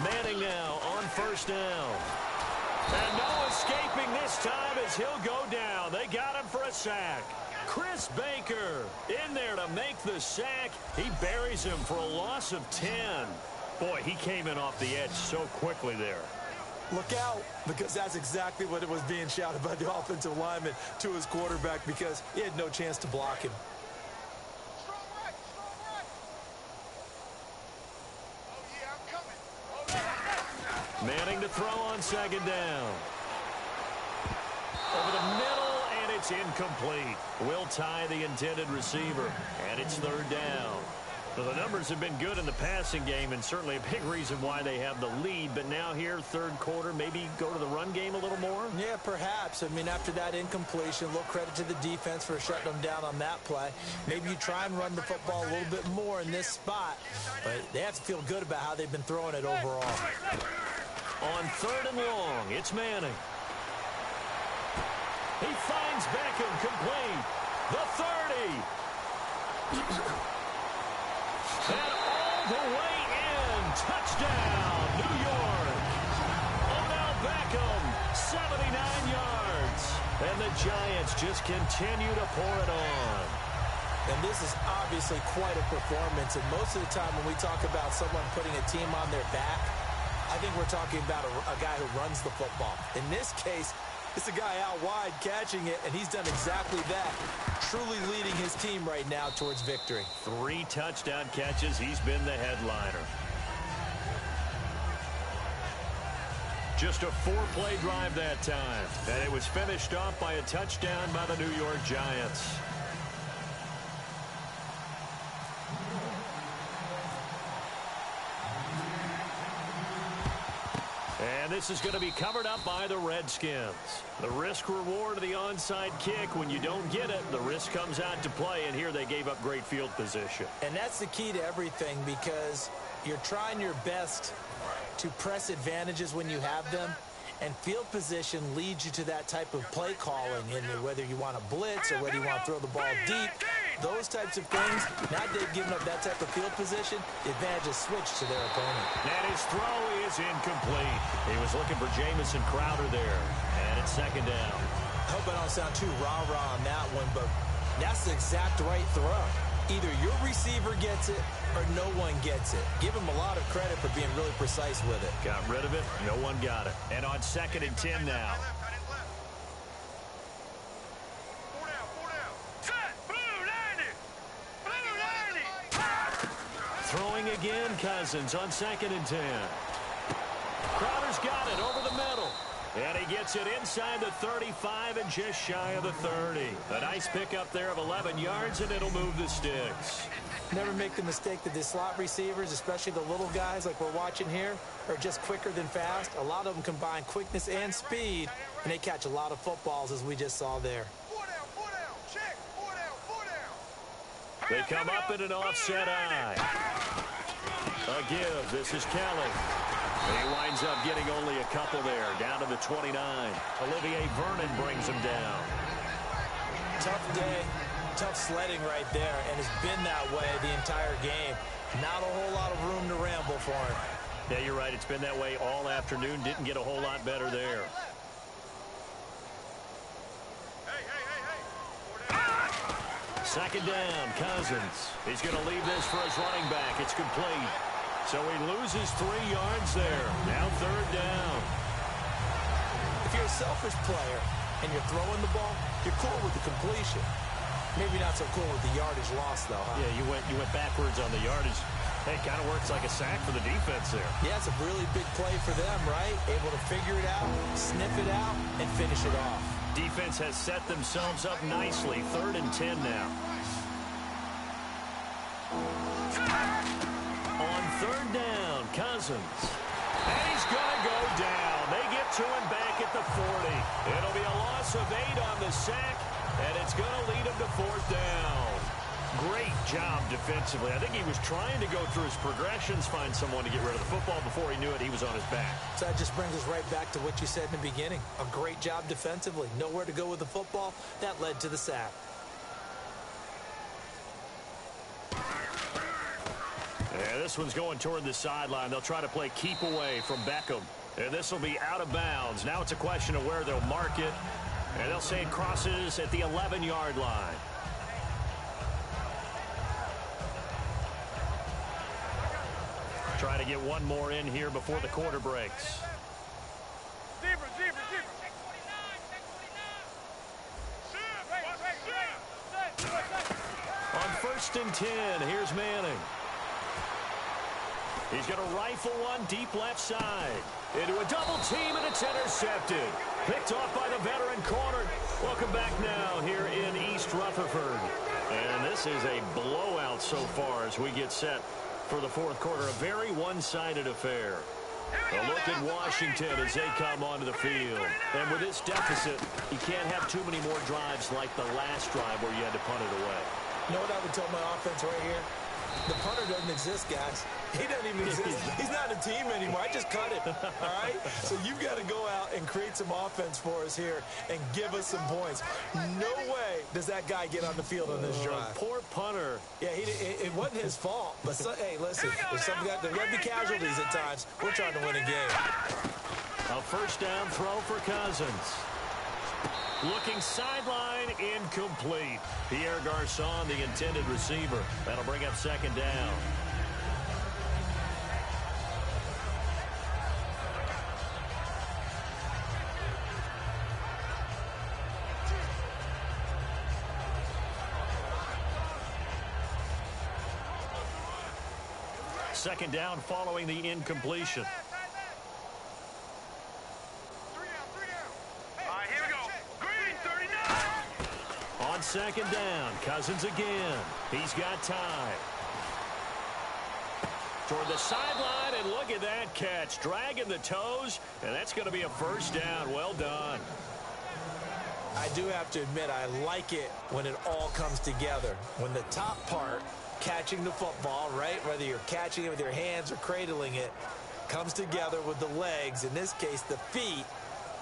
Manning now on first down. And no escaping this time as he'll go down. They got him for a sack. Chris Baker in there to make the sack. He buries him for a loss of 10. Boy, he came in off the edge so quickly there. Look out, because that's exactly what it was being shouted by the offensive lineman to his quarterback, because he had no chance to block him. Strong right, strong right. Oh, yeah, I'm coming. Manning to throw on second down. Over the middle, and it's incomplete. Will tie the intended receiver, and it's third down. Well, the numbers have been good in the passing game, and certainly a big reason why they have the lead. But now here, third quarter, maybe go to the run game a little more? Yeah, perhaps. I mean, after that incompletion, a little credit to the defense for shutting them down on that play. Maybe you try and run the football a little bit more in this spot, but they have to feel good about how they've been throwing it overall. On third and long, it's Manning. He finds Beckham complete. The 30. And all the way in. Touchdown, New York. Odell Beckham, 79 yards. And the Giants just continue to pour it on. And this is obviously quite a performance. And most of the time when we talk about someone putting a team on their back, I think we're talking about a guy who runs the football. In this case, it's a guy out wide catching it, and he's done exactly that, truly leading his team right now towards victory. 3 touchdown catches. He's been the headliner. Just a 4-play drive that time, and it was finished off by a touchdown by the New York Giants. And this is going to be covered up by the Redskins. The risk-reward of the onside kick. When you don't get it, the risk comes out to play, and here they gave up great field position. And that's the key to everything, because you're trying your best to press advantages when you have them, and field position leads you to that type of play calling, and whether you want to blitz or whether you want to throw the ball deep, those types of things. Now they've given up that type of field position, the advantage is switched to their opponent. And his throw is incomplete. He was looking for Jamison Crowder there, and it's second down. I hope I don't sound too rah-rah on that one, but that's the exact right throw. Either your receiver gets it or no one gets it. Give him a lot of credit for being really precise with it. Got rid of it. No one got it. And on second and 10 now. Throwing again, Cousins on second and 10. Crowder's got it over the middle. And he gets it inside the 35 and just shy of the 30. A nice pickup there of 11 yards, and it'll move the sticks. Never make the mistake that the slot receivers, especially the little guys like we're watching here, are just quicker than fast. A lot of them combine quickness and speed, and they catch a lot of footballs, as we just saw there. They come up in an offset eye. A give. This is Kelly. And he winds up getting only a couple there, down to the 29. Olivier Vernon brings him down. Tough day, tough sledding right there, and it's been that way the entire game. Not a whole lot of room to ramble for him. Yeah, you're right. It's been that way all afternoon. Didn't get a whole lot better there. Second down, Cousins. He's going to leave this for his running back. It's complete. So he loses 3 yards there. Now third down. If you're a selfish player and you're throwing the ball, you're cool with the completion. Maybe not so cool with the yardage loss, though, huh? Yeah, you went backwards on the yardage. Hey, it kind of works like a sack for the defense there. Yeah, it's a really big play for them, right? Able to figure it out, sniff it out, and finish it off. Defense has set themselves up nicely. Third and 10 now. On third down, Cousins. And he's going to go down. They get to him back at the 40. It'll be a loss of 8 on the sack, and it's going to lead him to fourth down. Great job defensively. I think he was trying to go through his progressions, find someone to get rid of the football. Before he knew it, he was on his back. So that just brings us right back to what you said in the beginning. A great job defensively. Nowhere to go with the football. That led to the sack. And this one's going toward the sideline. They'll try to play keep away from Beckham. And this will be out of bounds. Now it's a question of where they'll mark it. And they'll say it crosses at the 11-yard line. Try to get one more in here before the quarter breaks. On 1st and 10, here's Manning. He's going to rifle one deep left side. Into a double team, and it's intercepted. Picked off by the veteran corner. Welcome back now here in East Rutherford. And this is a blowout so far as we get set for the fourth quarter. A very one-sided affair. A look at Washington as they come onto the field. And with this deficit, you can't have too many more drives like the last drive where you had to punt it away. You know what I would tell my offense right here? The punter doesn't exist, guys. He doesn't even exist. He's not a team anymore. I just cut him, all right? So you've got to go out and create some offense for us here and give us some points. No way does that guy get on the field on this drive. Poor punter. Yeah, it wasn't his fault. But, hey, listen, there's got to be casualties at times. We're trying to win a game. A first down throw for Cousins. Looking sideline, incomplete. Pierre Garçon, the intended receiver. That'll bring up second down. Second down following the incompletion. On second down, Cousins again. He's got time. Toward the sideline, and look at that catch. Dragging the toes, and that's going to be a first down. Well done. I do have to admit, I like it when it all comes together. When the top part, catching the football, right, whether you're catching it with your hands or cradling it, comes together with the legs, in this case the feet,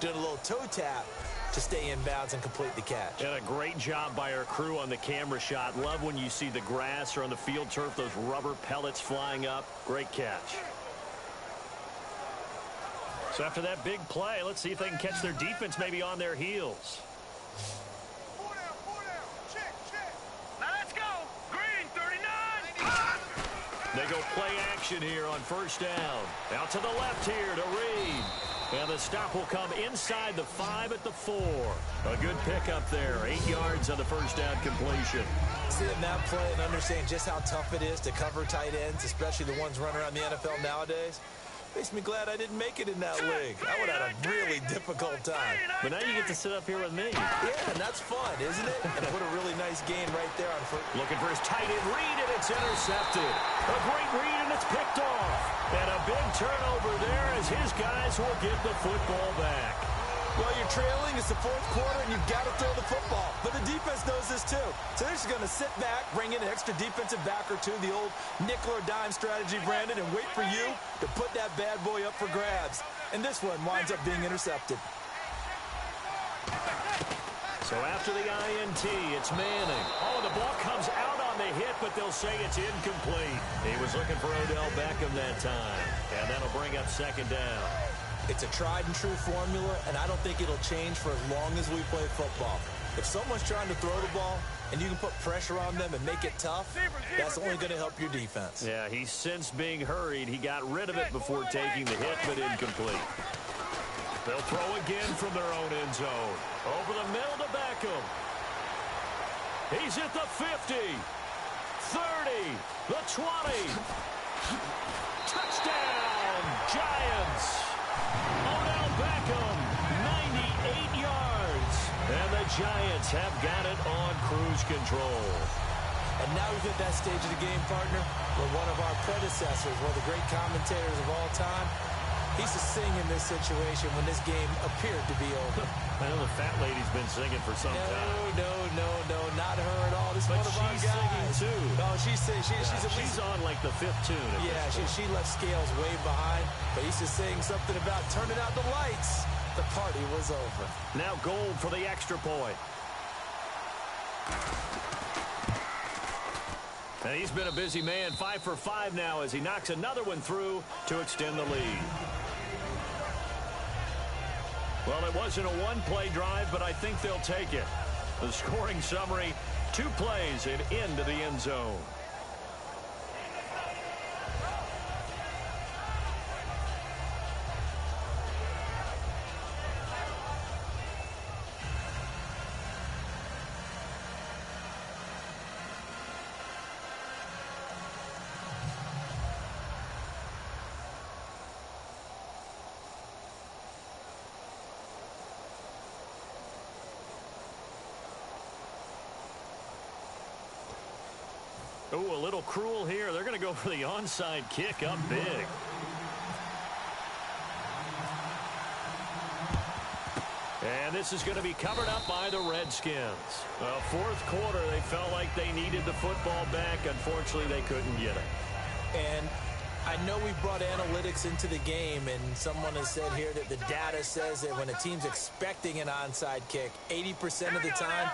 doing a little toe tap to stay in bounds and complete the catch. And a great job by our crew on the camera shot. Love when you see the grass or on the field turf, those rubber pellets flying up. Great catch. So after that big play, let's see if they can catch their defense maybe on their heels. Now let's go. Green 39. They go play action here on first down. Out to the left here to Reed. And the stop will come inside the 5 at the 4. A good pickup there. 8 yards on the first down completion. Seeing that play and understanding just how tough it is to cover tight ends, especially the ones running around the NFL nowadays, makes me glad I didn't make it in that league. I would have had a really difficult time. But now you get to sit up here with me. Yeah, and that's fun, isn't it? And put a really nice game right there on foot. Looking for his tight end Reed, and it's intercepted. A great read, and it's picked off. And a big turnover there as his guys will get the football back. Well, you're trailing. It's the fourth quarter, and you've got to throw the football. But the defense knows this, too. So they're just going to sit back, bring in an extra defensive back or two, the old nickel or dime strategy, Brandon, and wait for you to put that bad boy up for grabs. And this one winds up being intercepted. So after the INT, it's Manning. Oh, the ball comes out on the hit, but they'll say it's incomplete. He was looking for Odell Beckham that time. And that'll bring up second down. It's a tried-and-true formula, and I don't think it'll change for as long as we play football. If someone's trying to throw the ball and you can put pressure on them and make it tough, that's only going to help your defense. Yeah, he's since being hurried. He got rid of it before taking the hit, but incomplete. They'll throw again from their own end zone. Over the middle to Beckham. He's at the 50, 30, the 20. Touchdown, Giants. Odell Beckham, 98 yards. And the Giants have got it on cruise control. And now we've hit that stage of the game, partner, where one of our predecessors, one of the great commentators of all time, he used to sing in this situation when this game appeared to be over. I know the fat lady's been singing for some time. No, not her at all. This is But one of our she's guys. singing, too. Oh, she's on like the 5th tune. Yeah, she left Scales way behind, but he's just saying something about turning out the lights. The party was over. Now gold for the extra point. And he's been a busy man, 5 for 5 now as he knocks another one through to extend the lead. Well, it wasn't a one-play drive, but I think they'll take it. The scoring summary, 2 plays and into the end zone. Oh, a little cruel here. They're going to go for the onside kick up big. And this is going to be covered up by the Redskins. Well, fourth quarter, they felt like they needed the football back. Unfortunately, they couldn't get it. And I know we brought analytics into the game, and someone has said here that the data says that when a team's expecting an onside kick, 80% of the time,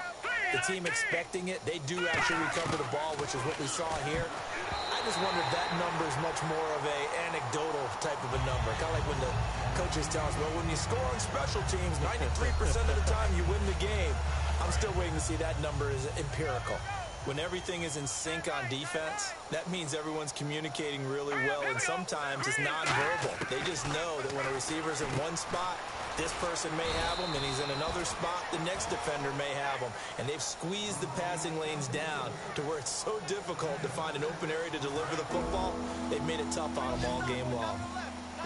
the team expecting it, they do actually recover the ball, which is what we saw here. I just wonder if that number is much more of a anecdotal type of a number. Kind of like when the coaches tell us, well, when you score on special teams, 93% of the time you win the game. I'm still waiting to see that number is empirical. When everything is in sync on defense, that means everyone's communicating really well, and sometimes it's nonverbal. They just know that when a receiver's in one spot, this person may have him, and he's in another spot, the next defender may have him. And they've squeezed the passing lanes down to where it's so difficult to find an open area to deliver the football. They've made it tough on them all game long.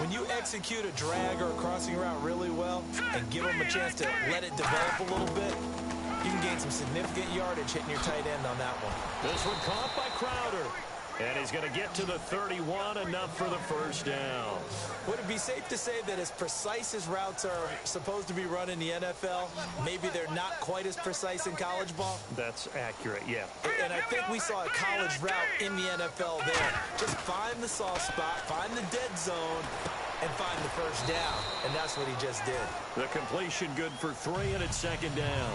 When you execute a drag or a crossing route really well and give them a chance to let it develop a little bit, you can gain some significant yardage hitting your tight end on that one. This one caught by Crowder. And he's going to get to the 31, enough for the first down. Would it be safe to say that as precise as routes are supposed to be run in the NFL, maybe they're not quite as precise in college ball? That's accurate, yeah. And I think we saw a college route in the NFL there. Just find the soft spot, find the dead zone, and find the first down. And that's what he just did. The completion good for 3, and it's second down.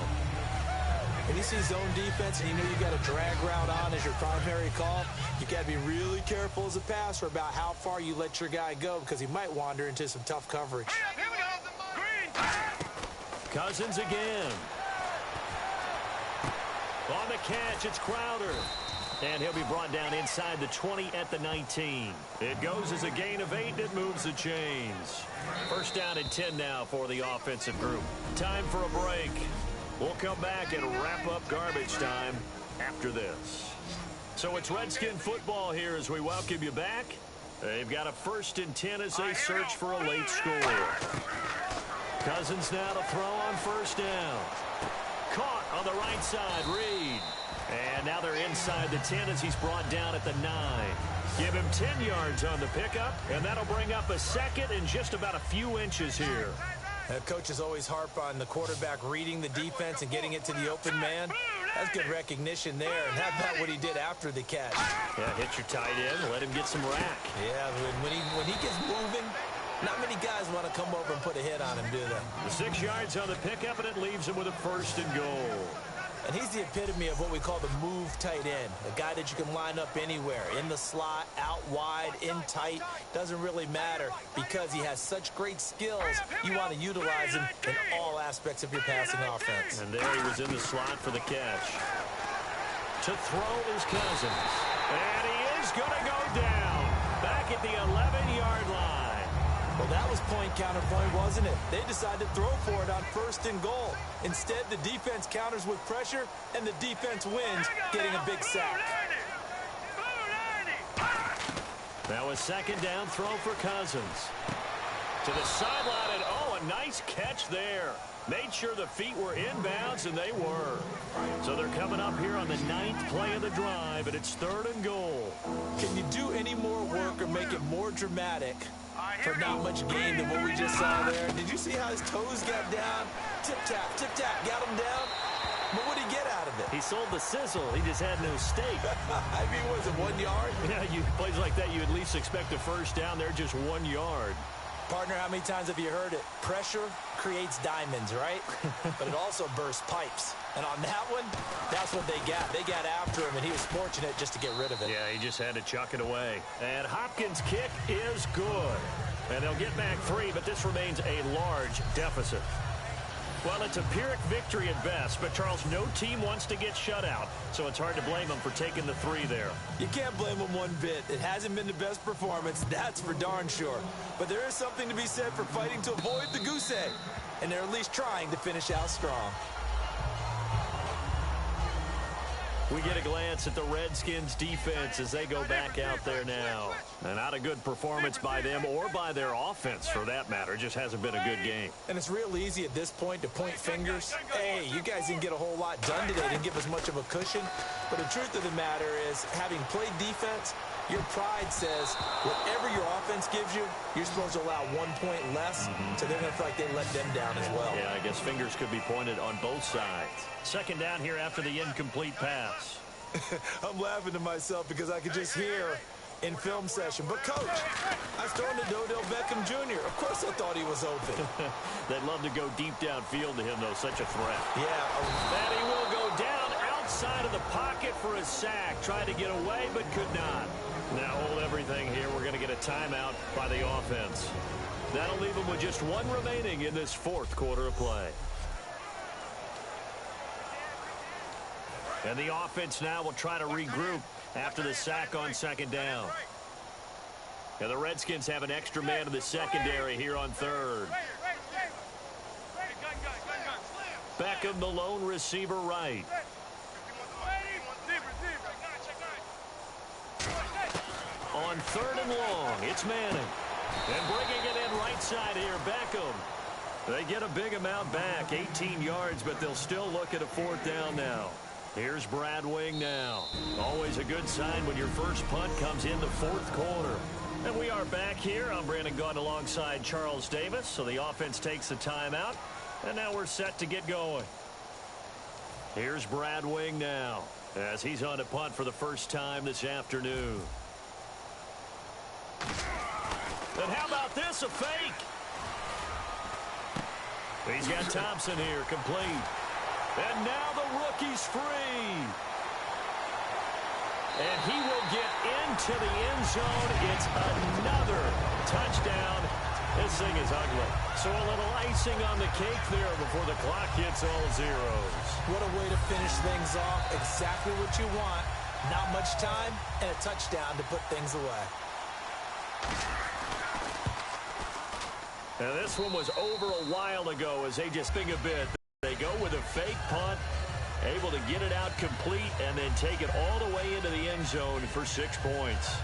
When you see zone defense and you know you got a drag route on as your primary call, you got to be really careful as a passer about how far you let your guy go because he might wander into some tough coverage. Cousins again. On the catch, it's Crowder. And he'll be brought down inside the 20 at the 19. It goes as a gain of 8, and it moves the chains. First down and 10 now for the offensive group. Time for a break. We'll come back and wrap up garbage time after this. So it's Redskin football here as we welcome you back. They've got a 1st and 10 as they search for a late score. Cousins now to throw on first down. Caught on the right side, Reed. And now they're inside the 10 as he's brought down at the 9. Give him 10 yards on the pickup, and that'll bring up a second and just about a few inches here. Coaches always harp on the quarterback reading the defense and getting it to the open man. That's good recognition there. And how about what he did after the catch? Yeah, hit your tight end, let him get some rack. Yeah, when he gets moving, not many guys want to come over and put a hit on him, do they? The 6 yards on the pickup, and it leaves him with a 1st and goal. And he's the epitome of what we call the move tight end, a guy that you can line up anywhere, in the slot, out wide, in tight, doesn't really matter because he has such great skills. You want to utilize him in all aspects of your passing offense. And there he was in the slot for the catch. To throw is Cousins. And he is going to go down back at the 11-yard line. Well, that was point counterpoint, wasn't it? They decided to throw for it on 1st and goal. Instead, the defense counters with pressure, and the defense wins, getting a big sack. Now a second down throw for Cousins. To the sideline, and oh, a nice catch there. Made sure the feet were inbounds, and they were. So they're coming up here on the 9th play of the drive, and it's 3rd and goal. Can you do any more work or make it more dramatic for not much gain than what we just saw there? Did you see how his toes got down? Tip-tap, got him down. But what did he get out of it? He sold the sizzle. He just had no steak. I mean, was it 1 yard? Yeah, plays like that, you at least expect a first down. They're just 1 yard. Partner, how many times have you heard it? Pressure creates diamonds, right? But it also bursts pipes. And on that one, that's what they got. They got after him, and he was fortunate just to get rid of it. Yeah, he just had to chuck it away. And Hopkins' kick is good. And they'll get back 3, but this remains a large deficit. Well, it's a Pyrrhic victory at best, but, Charles, no team wants to get shut out, so it's hard to blame them for taking the 3 there. You can't blame them one bit. It hasn't been the best performance, that's for darn sure. But there is something to be said for fighting to avoid the goose egg, and they're at least trying to finish out strong. We get a glance at the Redskins' defense as they go back out there now. And not a good performance by them or by their offense, for that matter. It just hasn't been a good game. And it's real easy at this point to point fingers. Hey, you guys didn't get a whole lot done today. Didn't give us much of a cushion. But the truth of the matter is, having played defense, your pride says whatever your offense gives you, you're supposed to allow 1 point less. So they're going to feel like they let them down as well. Yeah, I guess fingers could be pointed on both sides. Second down here after the incomplete pass. I'm laughing to myself because I could just hear in film session. But, Coach, I was throwing to Odell Beckham Jr. Of course I thought he was open. They'd love to go deep downfield to him, though. Such a threat. Yeah. And he will go down outside of the pocket for a sack. Tried to get away, but could not. Now hold everything here. We're going to get a timeout by the offense. That'll leave them with just 1 remaining in this 4th quarter of play. And the offense now will try to regroup after the sack on second down. And the Redskins have an extra man in the secondary here on 3rd. Beckham, the lone receiver, right. On 3rd and long, it's Manning. And bringing it in right side here, Beckham. They get a big amount back, 18 yards, but they'll still look at a 4th down now. Here's Brad Wing now. Always a good sign when your first punt comes in the 4th quarter. And we are back here. I'm Brandon Gaudin alongside Charles Davis. So the offense takes the timeout. And now we're set to get going. Here's Brad Wing now as he's on to punt for the first time this afternoon. And how about this, a fake? He's got Thompson here, complete. And now the rookie's free. And he will get into the end zone. It's another touchdown. This thing is ugly. So a little icing on the cake there before the clock hits all zeros. What a way to finish things off. Exactly what you want. Not much time and a touchdown to put things away. Now this one was over a while ago as they just think a bit. They go with a fake punt, able to get it out complete, and then take it all the way into the end zone for 6 points.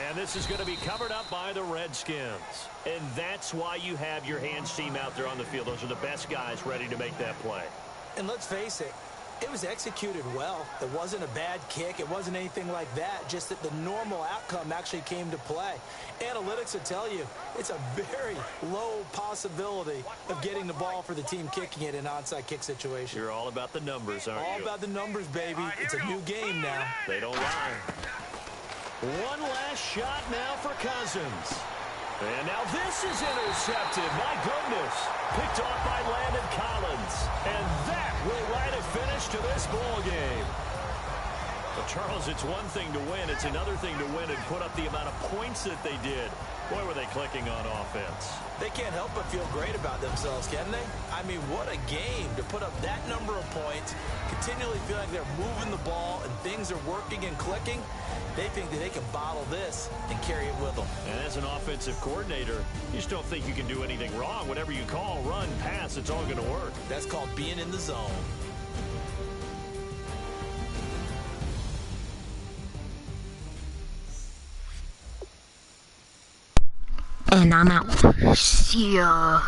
And this is going to be covered up by the Redskins. And that's why you have your hands team out there on the field. Those are the best guys ready to make that play. And let's face it, it was executed well. It wasn't a bad kick. It wasn't anything like that. Just that the normal outcome actually came to play. Analytics will tell you it's a very low possibility of getting the ball for the team kicking it in an onside kick situation. You're all about the numbers, aren't you? All about the numbers, baby. It's a new game now. They don't lie. One last shot now for Cousins. And now this is intercepted. My goodness. Picked off by Landon Collins. And that will write a finish to this ball game. But Charles, it's one thing to win. It's another thing to win and put up the amount of points that they did. Boy, were they clicking on offense. They can't help but feel great about themselves, can they? I mean, what a game to put up that number of points, continually feel like they're moving the ball and things are working and clicking. They think that they can bottle this and carry it with them. And as an offensive coordinator, you just don't think you can do anything wrong. Whatever you call, run, pass, it's all going to work. That's called being in the zone. And I'm out. See ya.